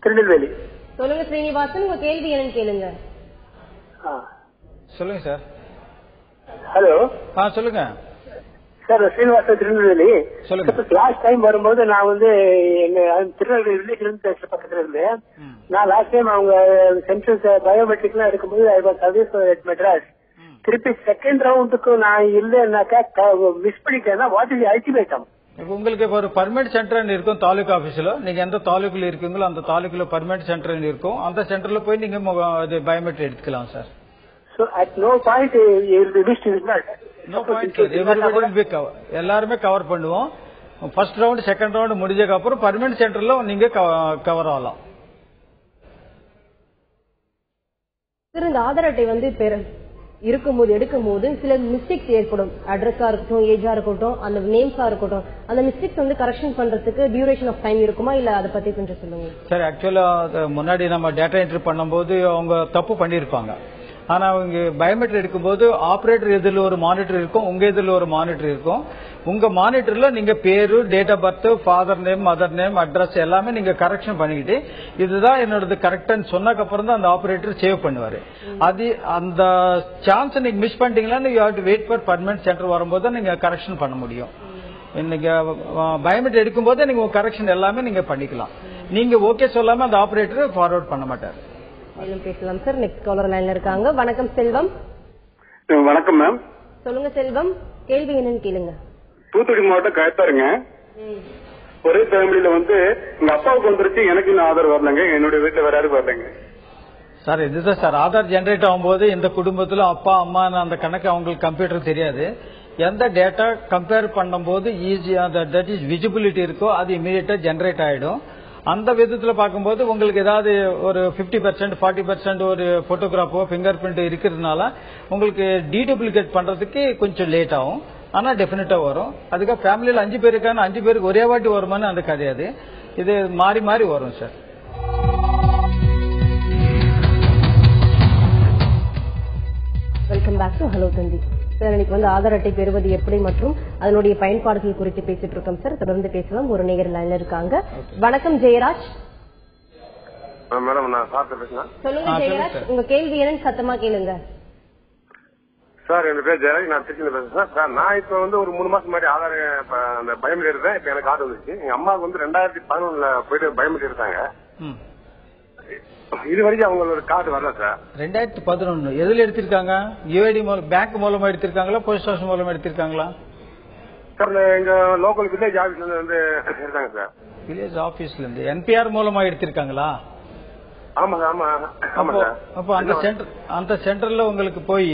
திருநெல்வேலி. சொல்லுங்க ஸ்ரீனிவாசன், உங்க கேள்வி என்னன்னு கேளுங்க. சொல்லுங்க சார். ஹலோ. சொல்லுங்க sir. Srinivasan, Tirunelveli. Last time வரும்போது நான் வந்து எங்க திருநெல்வேலி ரிலேஷன் பக்கத்துல இருந்தேன். நான் லாஸ்ட் டைம் அவங்க சென்சஸ் பயோமெட்ரிக் எல்லாம் எடுக்கும்போது I was service at Madras. திருப்பி செகண்ட் ரவுண்டுக்கு நான் இல்லைன்னாக்கா மிஸ் பண்ணிட்டேன்னா வாட் இஸ் அல்டிமேட்டம்? உங்களுக்கு இப்போ ஒரு பர்மனன்ட் சென்டர் இருக்கும் தாலுகா ஆபீஸ்ல. நீங்க எந்த தாலுக்குல இருக்கீங்களோ அந்த தாலுக்குல பர்மனன்ட் சென்டர் இருக்கும். அந்த சென்டர்ல போய் நீங்க பயோமெட்ரிக் எடுத்துக்கலாம் sir. So at no point you will be missed in that. No point. Everybody will be cover. எல்லாருமே கவர் பண்ணுவோம். ஃபர்ஸ்ட் ரவுண்ட் செகண்ட் ரவுண்ட் முடிஞ்சதுக்கு அப்புறம் பர்மனன்ட் சென்டர்ல நீங்க கவர் ஆகலாம். சார், இந்த ஆதார் அட்டை வந்து இருக்கும்போது எடுக்கும்போது சில மிஸ்டேக்ஸ் ஏற்படும். அட்ரஸா இருக்கட்டும், ஏஜா இருக்கட்டும், அந்த நேம்ஸா இருக்கட்டும், அந்த மிஸ்டேக்ஸ் வந்து கரெக்ஷன் பண்றதுக்கு டியூரேஷன் ஆஃப் டைம் இருக்குமா, இல்ல அதை பத்தி கொஞ்சம் சொல்லுங்க சார். ஆக்சுவலா முன்னாடி நம்ம டேட்டா என்ட்ரி பண்ணும்போது அவங்க தப்பு பண்ணிருப்பாங்க. ஆனா அவங்க பயோமெட்ரிக் எடுக்கும்போது ஆபரேட்டர் எதிரில் ஒரு மானிட்டர் இருக்கும், உங்க எதிரில் ஒரு மானிட்டர் இருக்கும். உங்க மானிட்டர்ல நீங்க பேரு, date of birth, father name, mother name, address எல்லாமே நீங்க கரெக்ஷன் பண்ணிக்கிட்டு இதுதான் என்னோட கரெக்ட்னு சொன்னதுக்கு அப்புறம் தான் அந்த ஆபரேட்டர் சேவ் பண்ணுவாரு. அது அந்த சான்ஸ் நீங்க மிஸ் பண்ணிட்டீங்கன்னா you have to wait for permanent centre வரும்போது நீங்க கரெக்ஷன் பண்ண முடியும். இன்னைக்கு பயோமெட்ரிக் எடுக்கும்போது நீங்க கரெக்ஷன் எல்லாமே நீங்க பண்ணிக்கலாம். நீங்க ஓகே சொல்லாம அந்த ஆபரேட்டர் ஃபார்வர்ட் பண்ண மாட்டாரு. மேலும் பேசலாம் சார். நெக்ஸ்ட் காலர் லைன்ல இருக்காங்க. வணக்கம் செல்வம். வணக்கம் மேம். சொல்லுங்க செல்வம், கேள்வி என்னன்னு கேளுங்க. தூத்துக்குடி மாவட்டம் கயத்தாருங்க. ஒரே ஃபேமிலியில வந்து எங்க அப்பாவுக்கு வந்துருச்சு, எனக்கு இன்னும் ஆதார் வரலங்க, என்னுடைய வீட்டுல வேற யாரும் வரலங்க. சார் இதுதான் சார், ஆதார் ஜென்ரேட் ஆகும்போது இந்த குடும்பத்துல அப்பா அம்மா அந்த கணக்கு அவங்களுக்கு கம்ப்யூட்டர் தெரியாது. எந்த டேட்டா கம்பேர் பண்ணும்போது ஈஸியா தட் இஸ் விசிபிலிட்டி இருக்கோ அது இமீடியட்டா ஜென்ரேட் ஆயிடும். அந்த விதத்துல பார்க்கும்போது உங்களுக்கு ஏதாவது ஒரு 50% 40% ஒரு போட்டோகிராஃபோ பிங்கர் பிரிண்ட் இருக்கிறதுனால உங்களுக்கு டீடூப்ளிகேட் பண்றதுக்கு கொஞ்சம் லேட் ஆகும். ஆனா டெஃபினட்டா வரும். அதுக்காக ஃபேமிலியில 5 பேர் இருக்கான்னு 5 பேருக்கு ஒரே வாட்டி வருமானு அந்த கிடையாது. இது மாறி மாறி வரும் sir. Welcome back to hello Thanthi sir. இன்னைக்கு வந்து ஆதார் அட்டை பெறுவது எப்படி மற்றும் அதனுடைய பயன்பாடுகள் குறித்து பேசிட்டு இருக்கோம் சார். தொடர்ந்து பேசலாம். ஒரு நேயர் லைன்ல இருக்காங்க. வணக்கம் ஜெயராஜ். மேடம் நான் சார் பேசுறேன். சொல்லுங்க ஜெயராஜ், உங்க கேள்வி என்னன்னு சத்தமா கேளுங்க. சார் என் பேர் ஜெயராஜ், நான் திருச்சியில பேசுறேன். சார் நான் இப்ப வந்து ஒரு 3 மாசம் முன்னாடி ஆதார் அந்த பயோமெட்ரிக் எடுத்தேன். இப்ப எனக்கு கார்டு வந்துச்சு. எங்க அம்மாவுக்கு வந்து 2011 போயிட்டு பயோமெட்ரிக் எடுத்தாங்க. இது வரைக்கும் அவங்களோட கார்டு வரல சார். 2011 எதுல எடுத்திருக்காங்க? யுஐடி பேங்க் மூலமா எடுத்திருக்காங்களா, போஸ்ட் ஆஃபீஸ் மூலமா எடுத்திருக்காங்களா? சார் எங்க லோக்கல் வில்லேஜ் ஆபீஸ்ல இருந்து எடுத்தாங்க சார். வில்லேஜ் ஆபீஸ்ல இருந்து என்பிஆர் மூலமா எடுத்திருக்காங்களா? ஆமா ஆமா ஆமா சார். அப்போ அந்த சென்டர்ல உங்களுக்கு போய்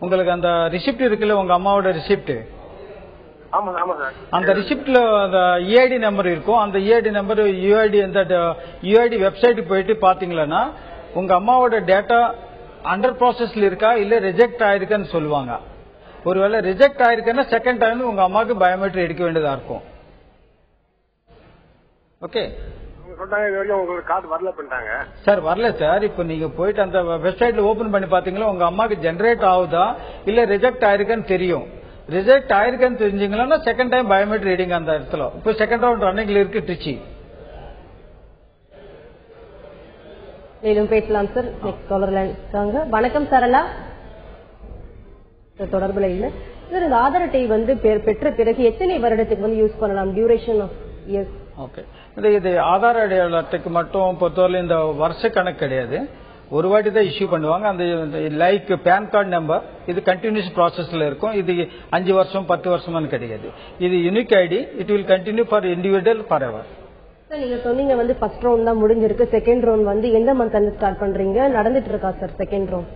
உங்களுக்கு அந்த ரிசிப்ட் இருக்குல்ல, உங்க அம்மாவோட ரிசிப்ட், அந்த ரிசிப்ட்ல அந்த யுஐடி நம்பர் இருக்கும். அந்த யுஐடி நம்பர் யுஐடி வெப்சைட் போயிட்டு பாத்தீங்களா உங்க அம்மாவோட டேட்டா அண்டர் ப்ராசஸ்ல இருக்கா இல்ல ரிஜெக்ட் ஆயிருக்கான்னு சொல்லுவாங்க. ஒருவேளை ரிஜெக்ட் ஆயிருக்குன்னா செகண்ட் டைம் உங்க அம்மாவுக்கு பயோமெட்ரிக் எடுக்க வேண்டியதா இருக்கும். ஓகே சார், வரல சார். இப்ப நீங்க போயிட்டு அந்த வெப்சைட்ல ஓபன் பண்ணி பாத்தீங்களா உங்க அம்மாக்கு ஜெனரேட் ஆகுதா இல்ல ரிஜெக்ட் ஆயிருக்கான்னு தெரியும். ரிஜெக்ட் ஆயிருக்குன்னு தெரிஞ்சீங்கன்னா செகண்ட் டைம் பயோமெட்ரிக் ரீடிங் அந்த இடத்துல. இப்போ செகண்ட் ரவுண்ட் ரன்னிங்ல இருக்கு திருச்சி. மேலும் பேசலாம் சார். நெக்ஸ்ட் காலர்ல இருக்காங்க. வணக்கம் சரளா. தொடர்புல இல்ல சார். இந்த ஆதார் அட்டை வந்து பெற்ற பிறகு எத்தனை வருடத்துக்கு வந்து யூஸ் பண்ணலாம்? Duration of years. ஓகே, இது ஆதார் அட்டைக்கு மட்டும் பொறுத்தவரை இந்த வருஷ கணக்கு கிடையாது. ஒரு வாட்டி தான் இஷ்யூ பண்ணுவாங்க. அந்த லைக் பேன் கார்டு நம்பர் இது கண்டினியூஸ் ப்ராசஸ்ல இருக்கும். இது 5 வருஷம் 10 வருஷம் கிடையாது. இது unique ID. It will continue for individual forever. Sir நீங்க சொன்னீங்க வந்து ஃபர்ஸ்ட் ரவுண்ட் தான் முடிஞ்சிருக்கு. செகண்ட் ரவுண்ட் வந்து எந்த மந்த் வந்து ஸ்டார்ட் பண்றீங்க? நடந்துட்டு இருக்கா சார் செகண்ட் ரவுண்ட்?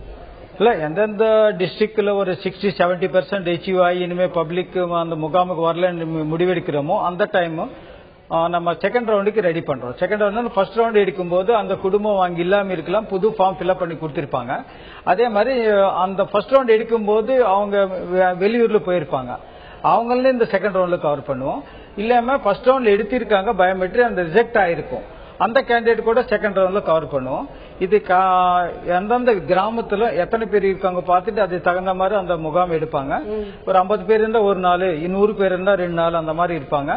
இல்ல, எந்தெந்த டிஸ்ட்ரிக்ட்ல ஒரு 60-70% அச்சீவ் ஆகி இனிமே பப்ளிக் அந்த முகாமுக்கு வரல முடிவெடுக்கிறோமோ அந்த டைம் நம்ம செகண்ட் ரவுண்டுக்கு ரெடி பண்றோம். செகண்ட் ரவுண்ட் ஃபர்ஸ்ட் ரவுண்ட் எடுக்கும்போது அந்த குடும்பம் வாங்கி இல்லாம இருக்கலாம், புது ஃபார்ம் ஃபில்அப் பண்ணி கொடுத்திருப்பாங்க. அதே மாதிரி அந்த ஃபர்ஸ்ட் ரவுண்ட் எடுக்கும்போது அவங்க வெளியூர்ல போயிருப்பாங்க, அவங்களே இந்த செகண்ட் ரவுண்ட்ல கவர் பண்ணுவோம். இல்லாம ஃபர்ஸ்ட் ரவுண்ட்ல எடுத்திருக்காங்க பயோமெட்ரிக், அந்த ரிஜெக்ட் ஆயிருக்கும், அந்த கேண்டிடேட் கூட செகண்ட் ரவுண்ட்ல கவர் பண்ணுவோம். இது எந்தெந்த கிராமத்துல எத்தனை பேர் இருக்காங்க பார்த்துட்டு அதுக்கு தகுந்த மாதிரி அந்த முகாம் எடுப்பாங்க. ஒரு 50 பேர் இருந்தா ஒரு நாள், 100 பேர் இருந்தா 2 நாள், அந்த மாதிரி இருப்பாங்க.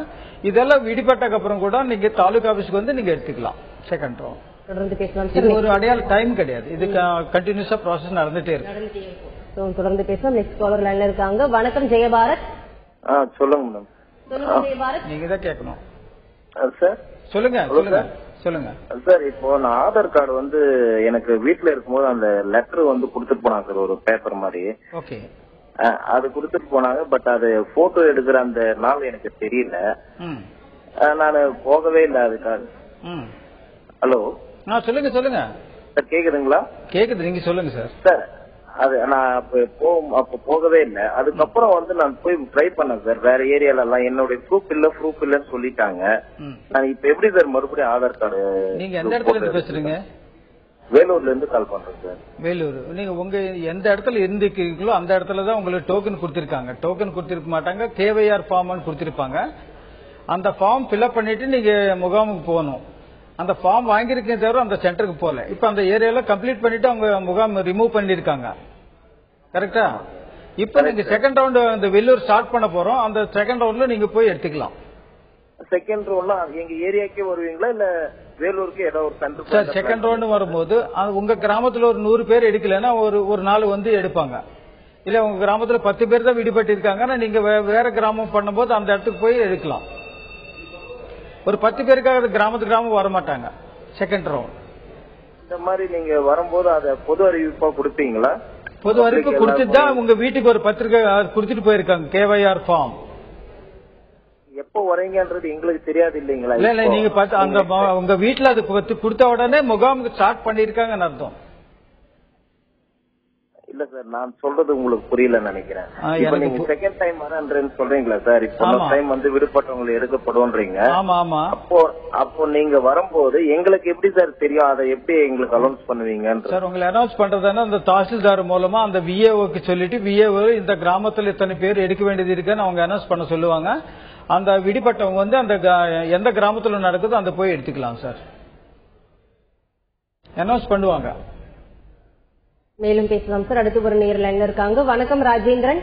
இதெல்லாம் விடுபட்டக்கு அப்புறம் கூட நீங்க தாலுகா ஆபீஸ்க்கு வந்து நீங்க எடுத்துக்கலாம் செகண்ட் ரவுண்ட். தொடர்ந்து பேசலாம். இது ஒரு அடையாள டைம் கிடையாது, இது கண்டினியூஸா ப்ராசஸ் நடந்துட்டே இருக்கு. தொடர்ந்து பேசலாம். நெக்ஸ்ட் காலர் லைன்ல இருக்காங்க. வணக்கம் ஜெயபாரத். சொல்லுங்க மேடம். சொல்லுங்க ஜெயபாரத். நீங்க தான் கேட்கணும் சார். சொல்லுங்க சொல்லுங்க சொல்லுங்க சார். இப்போ நான் ஆதார் கார்டு வந்து எனக்கு வீட்டுல இருக்கும்போது அந்த லெட்டர் வந்து கொடுத்துட்டு போனாங்க சார், ஒரு பேப்பர் மாதிரி. ஓகே, அது கொடுத்துட்டு போனாங்க. பட் அது போட்டோ எடுக்கிற அந்த நாள் எனக்கு தெரியல, நான் போகவே இல்லை அதுக்காக. ஹலோ, சொல்லுங்க சொல்லுங்க சார். கேக்குதுங்களா? கேக்குது, நீங்க சொல்லுங்க சார். சார் அது நான் அப்ப போகவே இல்லை. அதுக்கப்புறம் வந்து நான் போய் ட்ரை பண்ணேன் சார், வேற ஏரியால எல்லாம் என்னுடைய ப்ரூஃப் இல்லன்னு சொல்லிட்டாங்க. நான் இப்ப எப்படி சார் மறுபடியும் ஆதார் கார்டு? நீங்க எந்த இடத்துல இருந்து பேசுறீங்க? வேலூர்ல இருந்து கால் பண்றேன் சார். வேலூர். நீங்க உங்க எந்த இடத்துல இருந்துக்கிறீங்களோ அந்த இடத்துலதான் உங்களுக்கு டோக்கன் கொடுத்திருக்காங்க. டோக்கன் கொடுத்திருக்க மாட்டாங்க, கேவைஆர் ஃபார்ம் கொடுத்திருப்பாங்க. அந்த ஃபார்ம் ஃபில்அப் பண்ணிட்டு நீங்க முகாமுக்கு போகணும். அந்த ஃபார்ம் வாங்கியிருக்கே தவிர அந்த சென்டருக்கு போல. இப்ப அந்த ஏரியால கம்ப்ளீட் பண்ணிட்டு அவங்க முகாம் ரிமூவ் பண்ணிருக்காங்க. கரெக்டா? இப்ப நீங்க செகண்ட் ரவுண்ட் அந்த வெள்ளூர் ஸ்டார்ட் பண்ண போறோம். அந்த செகண்ட் ரவுண்ட்ல நீங்க போய் எடுத்துக்கலாம். செகண்ட் ரவுண்ட்ல எங்க ஏரியாக்கே வருவீங்களா இல்ல வேலூருக்கு ஏதாவது ஒரு சென்டர்? சார், செகண்ட் ரவுண்ட் வரும்போது உங்க கிராமத்துல ஒரு 100 பேர் எடுக்கலன்னா ஒரு நாள் வந்து எடுப்பாங்க. இல்ல உங்க கிராமத்துல 10 பேர் தான் விடுபட்டு இருக்காங்கன்னா நீங்க வேற கிராமம் பண்ணும்போது அந்த இடத்துக்கு போய் எடுக்கலாம். ஒரு 10 பேருக்காக கிராமத்துக்கு கிராமம் வர மாட்டாங்க செகண்ட் ரவுண்ட். இந்த மாதிரி நீங்க வரும்போது அதை பொது அறிவிப்பா கொடுப்பீங்களா? பொது அறிவிப்பு கொடுத்துட்டு தான் உங்க வீட்டுக்கு ஒரு பத்திரிகை கொடுத்துட்டு போயிருக்காங்க, KYR ஃபார்ம். எப்போ வரீங்கன்றது எங்களுக்கு தெரியாது இல்லைங்களா? இல்ல நீங்க பார்த்து அந்த உங்க வீட்டுல அது கொடுத்த உடனே முகாமுக்கு ஸ்டார்ட் பண்ணிருக்காங்கன்னு அர்த்தம். இல்ல சார், நான் சொல்றது உங்களுக்கு புரியல நினைக்கிறேன். இப்ப நீங்க செகண்ட் டைம் வரேன்னு சொல்றீங்களா சார்? இப்போ டைம் வந்து விடுபட்டவங்களை எடுக்கப்படும்ன்றீங்க. அப்போ நீங்க வரும்போது எங்களுக்கு எப்படி சார் தெரியும்? அதை எப்படி எங்களுக்கு அனௌன்ஸ் பண்ணுவீங்க சார்? உங்களை அனௌன்ஸ் பண்றதுன்னா அந்த தாசில்தார் மூலமா அந்த VAOக்கு சொல்லிட்டு VAO இந்த கிராமத்துல இத்தனை பேர் எடுக்க வேண்டியது இருக்குன்னு அவங்க அனௌன்ஸ் பண்ண சொல்லுவாங்க. அந்த விடுபட்டவங்க வந்து அந்த எந்த கிராமத்துல நடக்குதோ அந்த போய் எடுத்துக்கலாம் சார், அனௌன்ஸ் பண்ணுவாங்க. மேலும் பேசலாம் சார். அடுத்து ஒரு நேர் லைன்ல இருக்காங்க. வணக்கம் ராஜேந்திரன்.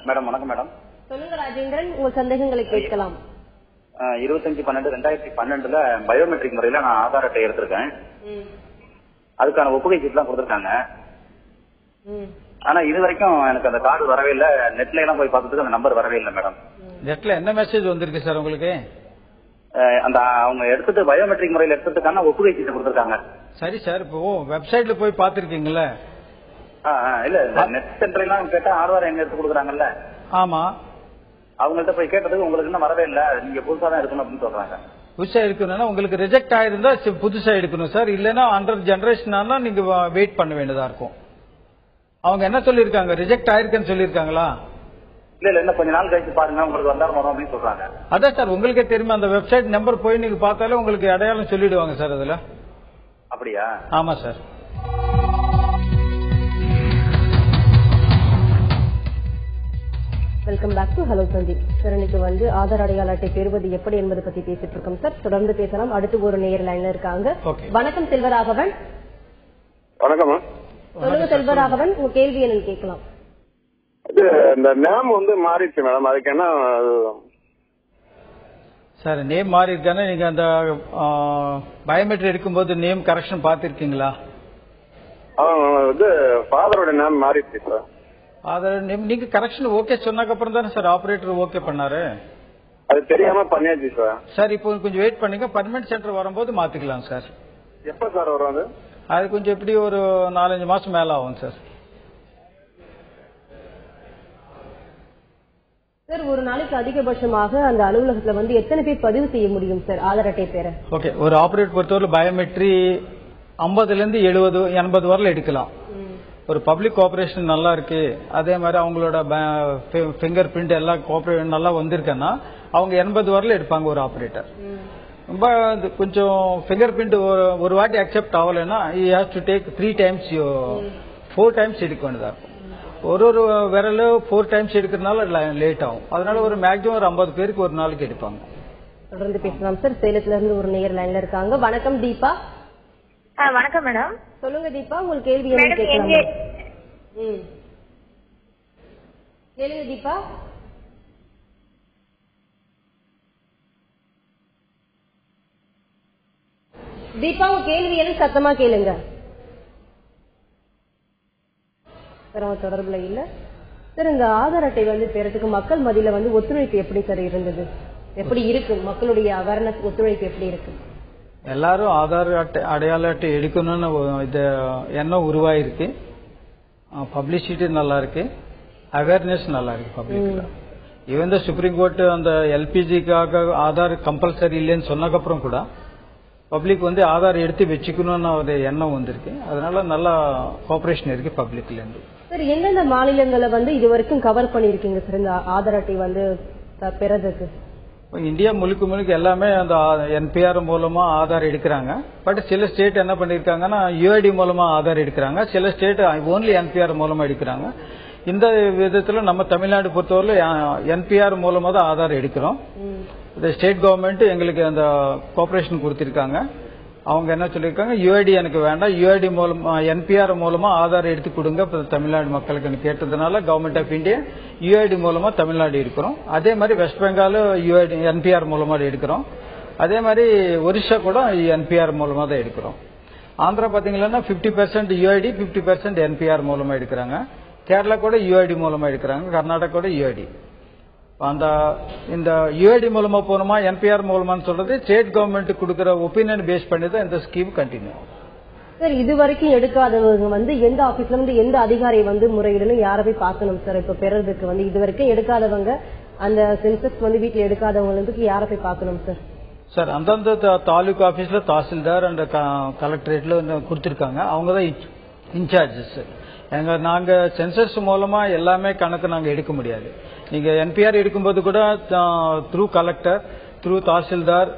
மேடம் வணக்கம் மேடம். சொல்லுங்க ராஜேந்திரன், உங்க சந்தேகங்களை கேட்கலாம். 25/12/2012 பயோமெட்ரிக் முறையில நான் ஆதார் அட்டை எடுத்திருக்கேன். அதுக்கான ஒப்புகை சீட் எல்லாம் கொடுத்திருக்காங்க. ஆனா இது வரைக்கும் எனக்கு அந்த கார்டு வரவே இல்லை. நெட்ல எல்லாம் போய் பார்த்ததுக்கு அந்த நம்பர் வரவே இல்லை மேடம். நெட்ல என்ன மெசேஜ் வந்திருக்கு சார் உங்களுக்கு? அந்த அவங்க எடுத்துட்டு பயோமெட்ரிக் முறையில எடுத்துக்கான ஒப்புகை சீட்டு கொடுத்திருக்காங்க. சரி சார், இப்போ வெப்சைட்ல போய் பாத்துருக்கீங்களா? இல்ல நெட் சென்டர் எல்லாம் கேட்டா ஆதார் எங்க எடுத்து கொடுக்குறாங்கல்ல. ஆமா, அவங்கள்ட்ட போய் கேட்டதுக்கு உங்களுக்கு இன்னும் வரவே இல்லை, நீங்க புதுசா தான் எடுக்கணும் அப்படின்னு சொல்றாங்க. புதுசா எடுக்கணும்னா உங்களுக்கு ரிஜெக்ட் ஆயிருந்தா புதுசா எடுக்கணும் சார். இல்லைன்னா அண்டர் ஜெனரேஷன் நீங்க வெயிட் பண்ண வேண்டியதா இருக்கும். அவங்க என்ன சொல்லிருக்காங்க? ரிஜெக்ட் ஆயிருக்குன்னு சொல்லிருக்காங்களா? இல்ல இன்னும் கொஞ்ச நாள் கழிச்சு பாருங்க உங்களுக்கு வந்தாலும் வரும் அப்படின்னு சொல்றாங்க. அதான் சார், உங்களுக்கே தெரியுமா அந்த வெப்சைட் நம்பர் போய் நீங்க பார்த்தாலே உங்களுக்கு அடையாளம் சொல்லிடுவாங்க சார் அதுல. அப்படியா? ஆமா sir. Welcome back to hello Sandeep sir. இன்னைக்கு வந்து ஆதார் அடையாள அட்டை பெறுவது எப்படி என்பதை பத்தி பேசிட்டு இருக்கோம் சார். தொடர்ந்து பேசலாம். அடுத்து ஒரு நேர் லைன்ல இருக்காங்க. வணக்கம் செல்வராகவன். வணக்கம். சொல்லுங்க செல்வராகவன், உங்க கேள்வி என்னன்னு கேட்கலாம். இந்த நேம் வந்து மாறிடுச்சு மேடம், அதுக்கு என்ன சார்? நேம் மாறி இருக்கானே, நீங்க அந்த பயோமெட்ரிக் எடுக்கும்போது நேம் கரெக்ஷன் பாத்திருக்கீங்களா? ஃபாதரோட நேம் மாறிடுச்சு சார். ஃபாதர் நேம் நீங்க கரெக்ஷன் ஓகே சொன்னதுக்கு அப்புறம் தானே சார் ஆபரேட்டர் ஓகே பண்ணாரு? அது தெரியாம பண்ணியாச்சு சார். சார் இப்போ கொஞ்சம் வெயிட் பண்ணுங்க, பர்மனன்ட் சென்டர் வரும்போது மாத்திக்கலாம் சார். எப்ப சார் வரும்? அது கொஞ்சம் எப்படி ஒரு 4-5 மாசம் மேல ஆகும் சார். சார், ஒரு நாளைக்கு அதிகபட்சமாக அந்த அலுவலகத்துல வந்து எத்தனை பேர் பதிவு செய்ய முடியும் சார் ஆதார் அட்டை பேர? ஓகே, ஒரு ஆபரேட் பொறுத்தவரை பயோமெட்ரி 50-80 வரல எடுக்கலாம். ஒரு பப்ளிக் கோஆபரேஷன் நல்லா இருக்கு, அதே மாதிரி அவங்களோட பிங்கர் பிரிண்ட் எல்லாம் கோஆபரேஷன் நல்லா வந்திருக்குன்னா அவங்க 80 வரல எடுப்பாங்க ஒரு ஆபரேட்டர். ரொம்ப கொஞ்சம் பிங்கர் பிரிண்ட் ஒரு வாட்டி அக்செப்ட் ஆகலைன்னா you have to take 3 times 4 times எடுக்க வேண்டியதா இருக்கும். ஒரு விரல 4 times எடுக்கிறதுனால லேட் ஆகும். அதனால ஒரு மேக்ஸிமம் ஒரு 50 பேருக்கு ஒரு நாளைக்கு எடுப்பாங்க. தொடர்ந்து பேசலாம் சார். சேலத்துல இருந்து ஒரு நேயர் லைன்ல இருக்காங்க. வணக்கம் தீபா. வணக்கம் மேடம். சொல்லுங்க தீபா, உங்களுக்கு கேள்வி என்ன கேட்கலாம்? கேளுங்க தீபா. தீபா, உங்க கேள்வி என்ன சத்தமா கேளுங்க. தொடர்புல இல்ல சார். இந்த ஆதார் அட்டை வந்து பெறதுக்கு மக்கள் மத்தியில வந்து ஒத்துழைப்பு எப்படி சார் இருந்தது? எப்படி இருக்கு மக்களுடைய அவேர்னஸ், ஒத்துழைப்பு எப்படி இருக்கு? எல்லாரும் ஆதார் அட்டை அடையாள அட்டை எடுக்கணும்னு இது எண்ணம் உருவாயிருக்கு. பப்ளிசிட்டி நல்லா இருக்கு, அவேர்னஸ் நல்லா இருக்கு பப்ளிக்ல. ஈவன் சுப்ரீம் கோர்ட் அந்த எல்பிஜிக்காக ஆதார் கம்பல்சரி இல்லைன்னு சொன்னதுக்கப்புறம் கூட பப்ளிக் வந்து ஆதார் எடுத்து வச்சுக்கணும்னு ஒரு எண்ணம் வந்திருக்கு. அதனால நல்ல கோஆபரேஷன் இருக்கு பப்ளிக்ல இருந்து. சார், எந்தெந்த மாநிலங்களை வந்து இது வரைக்கும் கவர் பண்ணிருக்கீங்க சார் இந்த ஆதார் அட்டை வந்து பெறதுக்கு? இந்தியா முழுக்க எல்லாமே அந்த என்பிஆர் மூலமா ஆதார் எடுக்கிறாங்க. பட் சில ஸ்டேட் என்ன பண்ணிருக்காங்கன்னா யூஐடி மூலமா ஆதார் எடுக்கிறாங்க, சில ஸ்டேட் ஓன்லி என்பிஆர் மூலமா எடுக்கிறாங்க. இந்த விதத்துல நம்ம தமிழ்நாடு பொறுத்தவரை என்பிஆர் மூலமா தான் ஆதார் எடுக்கிறோம். இந்த ஸ்டேட் கவர்மெண்ட் எங்களுக்கு அந்த கோஆபரேஷன் கொடுத்திருக்காங்க. அவங்க என்ன சொல்லியிருக்காங்க, யூஐடி எனக்கு வேண்டாம், யூஐடி மூலமா என்பிஆர் மூலமா ஆதார் எடுத்து கொடுங்க தமிழ்நாடு மக்களுக்கு கேட்டதுனால கவர்மெண்ட் ஆஃப் இந்தியா யூஐடி மூலமா தமிழ்நாடு எடுக்கிறோம். அதே மாதிரி வெஸ்ட் பெங்கால் யூஐடி என்பிஆர் மூலமா எடுக்கிறோம். அதே மாதிரி ஒரிசா கூட என்பிஆர் மூலமா தான் எடுக்கிறோம். ஆந்திரா பாத்தீங்கன்னா 50% யூஐடி 50% என்பிஆர் மூலமா எடுக்கிறாங்க. கேரளா கூட யூஐடி மூலமா எடுக்கிறாங்க. கர்நாடகா கூட யூஐடி. அந்த இந்த யூஐடி மூலமா போனோமா என்பிஆர் மூலமான்னு சொல்றது ஸ்டேட் கவர்மெண்ட் கொடுக்கிற ஒப்பீனியன் பேஸ் பண்ணி தான் இந்த ஸ்கீம் கண்டினியூ. சார் இதுவரைக்கும் எடுக்காதவங்க எந்த ஆபீஸ்ல இருந்து எந்த அதிகாரி முறையிடணும், யாரை போய் பார்க்கணும் சார்? இப்ப பெறதுக்கு இதுவரைக்கும் எடுக்காதவங்க, அந்த சென்சஸ் வீட்டுல எடுக்காதவங்களுக்கு யாரை போய் பார்க்கணும் சார்? சார் அந்தந்த தாலுகா ஆபீஸ்ல தாசில்தார் அண்ட் கலெக்டரேட்ல கொடுத்திருக்காங்க, அவங்கதான் இன்சார்ஜஸ். நாங்க சென்சஸ் மூலமா எல்லாமே கணக்கு நாங்க எடுக்க முடியாது. நீங்க என்பிஆர் எடுக்கும்போது கூட through collector, through tahsildar,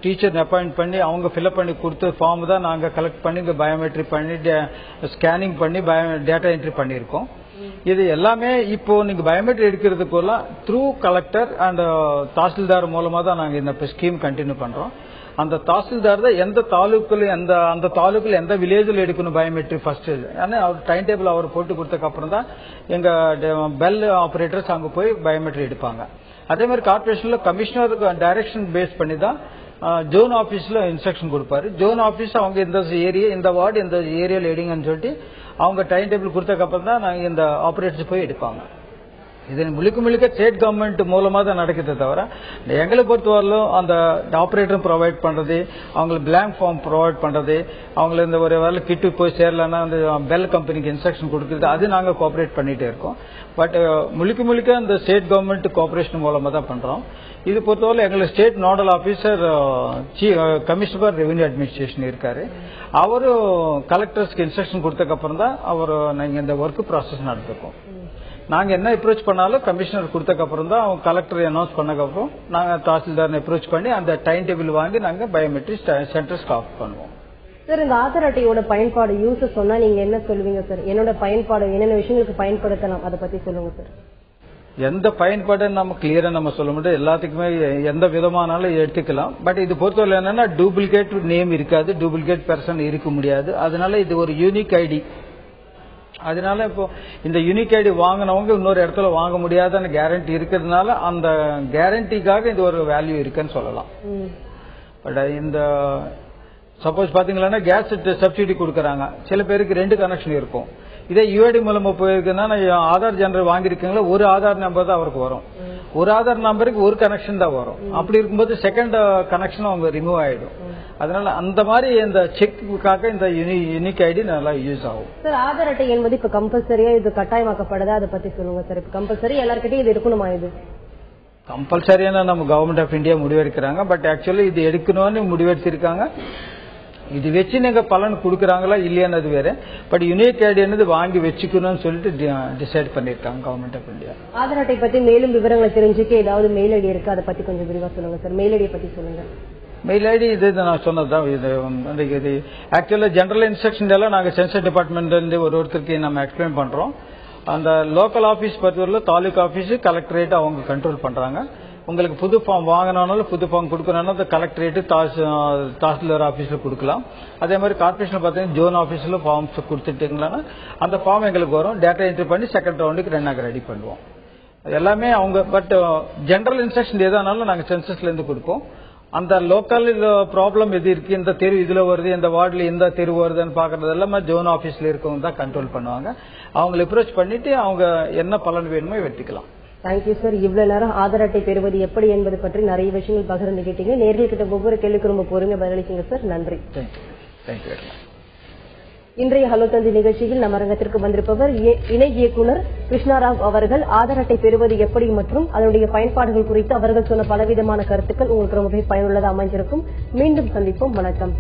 teacher appoint பண்ணி அவங்க ஃபில்அப் பண்ணி கொடுத்த ஃபார்ம் தான் நாங்க கலெக்ட் பண்ணி இங்க பயோமெட்ரிக் பண்ணி ஸ்கேனிங் பண்ணி டேட்டா என்ட்ரி பண்ணியிருக்கோம். இது எல்லாமே இப்போ நீங்க பயோமெட்ரிக் எடுக்கிறதுக்குள்ள த்ரூ கலெக்டர் அண்ட் தாசில்தார் மூலமா தான் நாங்க இந்த ஸ்கீம் கண்டினியூ பண்றோம். அந்த தாசில்தார் தான் எந்த தாலுக்குல அந்த தாலுக்குல எந்த வில்லேஜில் எடுக்கணும் பயோமெட்ரிக் ஃபர்ஸ்ட், ஏன்னா அவர் டைம் டேபிள் அவர் போட்டு கொடுத்ததுக்கு அப்புறம் தான் எங்க பெல் ஆபரேட்டர்ஸ் அங்க போய் பயோமெட்ரிக் எடுப்பாங்க. அதே மாதிரி கார்பரேஷன்ல கமிஷனருக்கு டைரக்ஷன் பேஸ் பண்ணி தான் ஜோன் ஆபீஸ்ல இன்ஸ்ட்ரக்ஷன் கொடுப்பாரு. ஜோன் ஆபீஸ் அவங்க இந்த ஏரியா, இந்த வார்டு, இந்த ஏரியால எடுங்கன்னு சொல்லிட்டு அவங்க டைம் டேபிள் கொடுத்ததுக்கு அப்புறம் தான் நாங்க இந்த ஆபரேட்டர்ஸ் போய் எடுப்பாங்க. இது முழுக்க ஸ்டேட் கவர்மெண்ட் மூலமா தான் நடக்குது தவிர எங்களை பொறுத்தவரையிலும் அந்த ஆபரேட்டர் ப்ரொவைட் பண்றது, அவங்களுக்கு பிளாங்க் ஃபார்ம் ப்ரொவைட் பண்றது, அவங்களுக்கு இந்த ஒரு வேலை கிட்டு போய் சேரலன்னா அந்த பெல் கம்பெனிக்கு இன்ஸ்ட்ரக்ஷன் கொடுக்குறது, அது நாங்க கோஆபரேட் பண்ணிட்டே இருக்கோம். பட் முழுக்க அந்த ஸ்டேட் கவர்மெண்ட் கோஆபரேஷன் மூலமா தான் பண்றோம். இது பொறுத்தவரை எங்களுக்கு state nodal officer commissioner for revenue administration இருக்காரு. அவரு கலெக்டர்ஸ்க்கு இன்ஸ்ட்ரக்ஷன் கொடுத்ததுக்கு அப்புறம் தான் அவர் நாங்க இந்த ஒர்க் ப்ராசஸ் நடத்திருக்கோம். நாங்க என்ன அப்ரோச் பண்ணாலும் கமிஷனர் கொடுத்ததுக்கு அப்புறம் தான் அவங்க கலெக்டர் அனௌன்ஸ் பண்ணதுக்கு அப்புறம் நாங்க தாசில்தார் அப்ரோச் பண்ணி அந்த டைம் டேபிள் வாங்கி நாங்க பயோமெட்ரிக் சென்டர் ஸ்டாப் பண்ணுவோம். சார் இந்த ஆதார் அட்டையோட பயன்பாடு யூஸ் சொன்னா நீங்க என்ன சொல்லுவீங்க சார்? என்னோட பயன்பாடு என்னென்ன விஷயங்களுக்கு பயன்படுத்தலாம் அதை பத்தி சொல்லுங்க சார். எந்த பயன்பாடு நம்ம கிளியரா நம்ம சொல்ல முடியாது, எல்லாத்துக்குமே எந்த விதமானாலும் எடுத்துக்கலாம். பட் இது பொறுத்தவரை என்னன்னா டூப்ளிகேட் நேம் இருக்காது, டூப்ளிகேட் பர்சன் இருக்க முடியாது. அதனால இது ஒரு யூனிக் ஐடி. அதனால இப்போ இந்த யூனிக் ஐடி வாங்கினவங்க இன்னொரு இடத்துல வாங்க முடியாதுன்னு கேரண்டி இருக்கிறதுனால அந்த கேரண்டிக்காக இது ஒரு வேல்யூ இருக்குன்னு சொல்லலாம். பட் இந்த சப்போஸ் பாத்தீங்கன்னா கேஸ் சப்சிடி கொடுக்கறாங்க, சில பேருக்கு 2 கனெக்ஷன் இருக்கும். இதே யூஐடி மூலமா போயிருக்குன்னா ஆதார் ஜெனரல் வாங்கிருக்கீங்களா, ஒரு ஆதார் நம்பர் தான் அவருக்கு வரும், ஒரு ஆதார் நம்பருக்கு ஒரு கனெக்ஷன் தான் வரும். அப்படி இருக்கும்போது செகண்ட் கனெக்ஷன் அவங்க ரிமூவ் ஆயிடும். அதனால அந்த மாதிரி இந்த செக்குக்காக இந்த யூனிக் ஐடி நல்லா யூஸ் ஆகும். சார் ஆதார் அட்டை என்பது இப்ப கம்பல்சரியா இது கட்டாயமாக்கப்படுதா, அதை பத்தி சொல்லுங்க சார். இப்ப கம்பல்சரி எல்லார்கிட்டயும் இது இருக்கணுமா? இது கம்பல்சரியான நம்ம கவர்மெண்ட் ஆஃப் இந்தியா முடிவெடுக்கிறாங்க. பட் ஆக்சுவலி இது எடுக்கணும்னு முடிவெடுத்திருக்காங்க. இது வச்சு நீங்க பலன் கொடுக்கறாங்களா இல்லையானது வேற. பட் யூனிக் ஐடி என்னது வாங்கி வச்சுக்கணும்னு சொல்லிட்டு டிசைட் பண்ணிருக்காங்க கவர்மெண்ட் ஆஃப் இந்தியா. ஆதார் அட்டை பத்தி மேலும் விவரங்களை தெரிஞ்சுக்க ஏதாவது மெயில் ஐடி இருக்கு, அதை பத்தி கொஞ்சம் விரிவா சொல்லுங்க சார். மெயில் ஐடியை பத்தி சொல்லுங்க. மெயில் ஐடி இது நான் சொன்னதுதான். இது ஆக்சுவலா ஜெனரல் இன்ஸ்ட்ரக்ஷன் எல்லாம் நாங்க சென்சஸ் டிபார்ட்மெண்ட்ல இருந்து ஒருத்தருக்கு நம்ம எக்ஸ்பிளைன் பண்றோம். அந்த லோக்கல் ஆபீஸ் பொறுத்தவரையில தாலுகா ஆபீஸ், கலெக்டரேட் அவங்க கண்ட்ரோல் பண்றாங்க. உங்களுக்கு புது ஃபார்ம் வாங்கினாலும் புது ஃபார்ம் கொடுக்கணும்னா அந்த கலெக்டரேட் தாசில்தார் ஆபீஸ்ல கொடுக்கலாம். அதே மாதிரி கார்பரேஷன் பாத்தீங்கன்னா ஜோன் ஆபீஸ்ல ஃபார்ம்ஸ் கொடுத்துட்டீங்களா அந்த ஃபார்ம் எங்களுக்கு வரும். டேட்டா என்ட்ரி பண்ணி செகண்ட் ரவுண்டுக்கு நாங்க ரெடி பண்ணுவோம். எல்லாமே அவங்க பட் ஜெனரல் இன்ஸ்ட்ரக்ஷன் எதானாலும் நாங்க சென்சஸ்ல இருந்து கொடுப்போம். அந்த லோக்கல் ப்ராப்ளம் எது இருக்கு, இந்த தெரு இதுல வருது, இந்த வார்டுல இந்த தெரு வருதுன்னு பாக்குறது எல்லாமே ஜோன் ஆபீஸ்ல இருக்கவங்க தான் கண்ட்ரோல் பண்ணுவாங்க. அவங்களை அப்ரோச் பண்ணிட்டு அவங்க என்ன பலன் வேணுமோ வெட்டிக்கலாம். Thank you sir. இவ்வளவு நேரம் ஆதார் அட்டை பெறுவது எப்படி என்பது பற்றி நிறைய விஷயங்கள் பகிர்ந்து கேட்டீங்க. நேயர்கள்கிட்ட ஒவ்வொரு கேள்விக்கு ரொம்ப பொறுமையா பதிலளிச்சீங்க சார். நன்றி. இன்றைய ஹலோ தந்தி நிகழ்ச்சியில் நம்ம அரங்கத்திற்கு வந்திருப்பவர் இணை இயக்குனர் கிருஷ்ணாராவ் அவர்கள். ஆதார் அட்டை பெறுவது எப்படி மற்றும் அதனுடைய பயன்பாடுகள் குறித்து அவர்கள் சொன்ன பலவிதமான கருத்துக்கள் உங்களுக்கு ரொம்பவே பயனுள்ளதாக அமைஞ்சிருக்கும். மீண்டும் சந்திப்போம். வணக்கம்.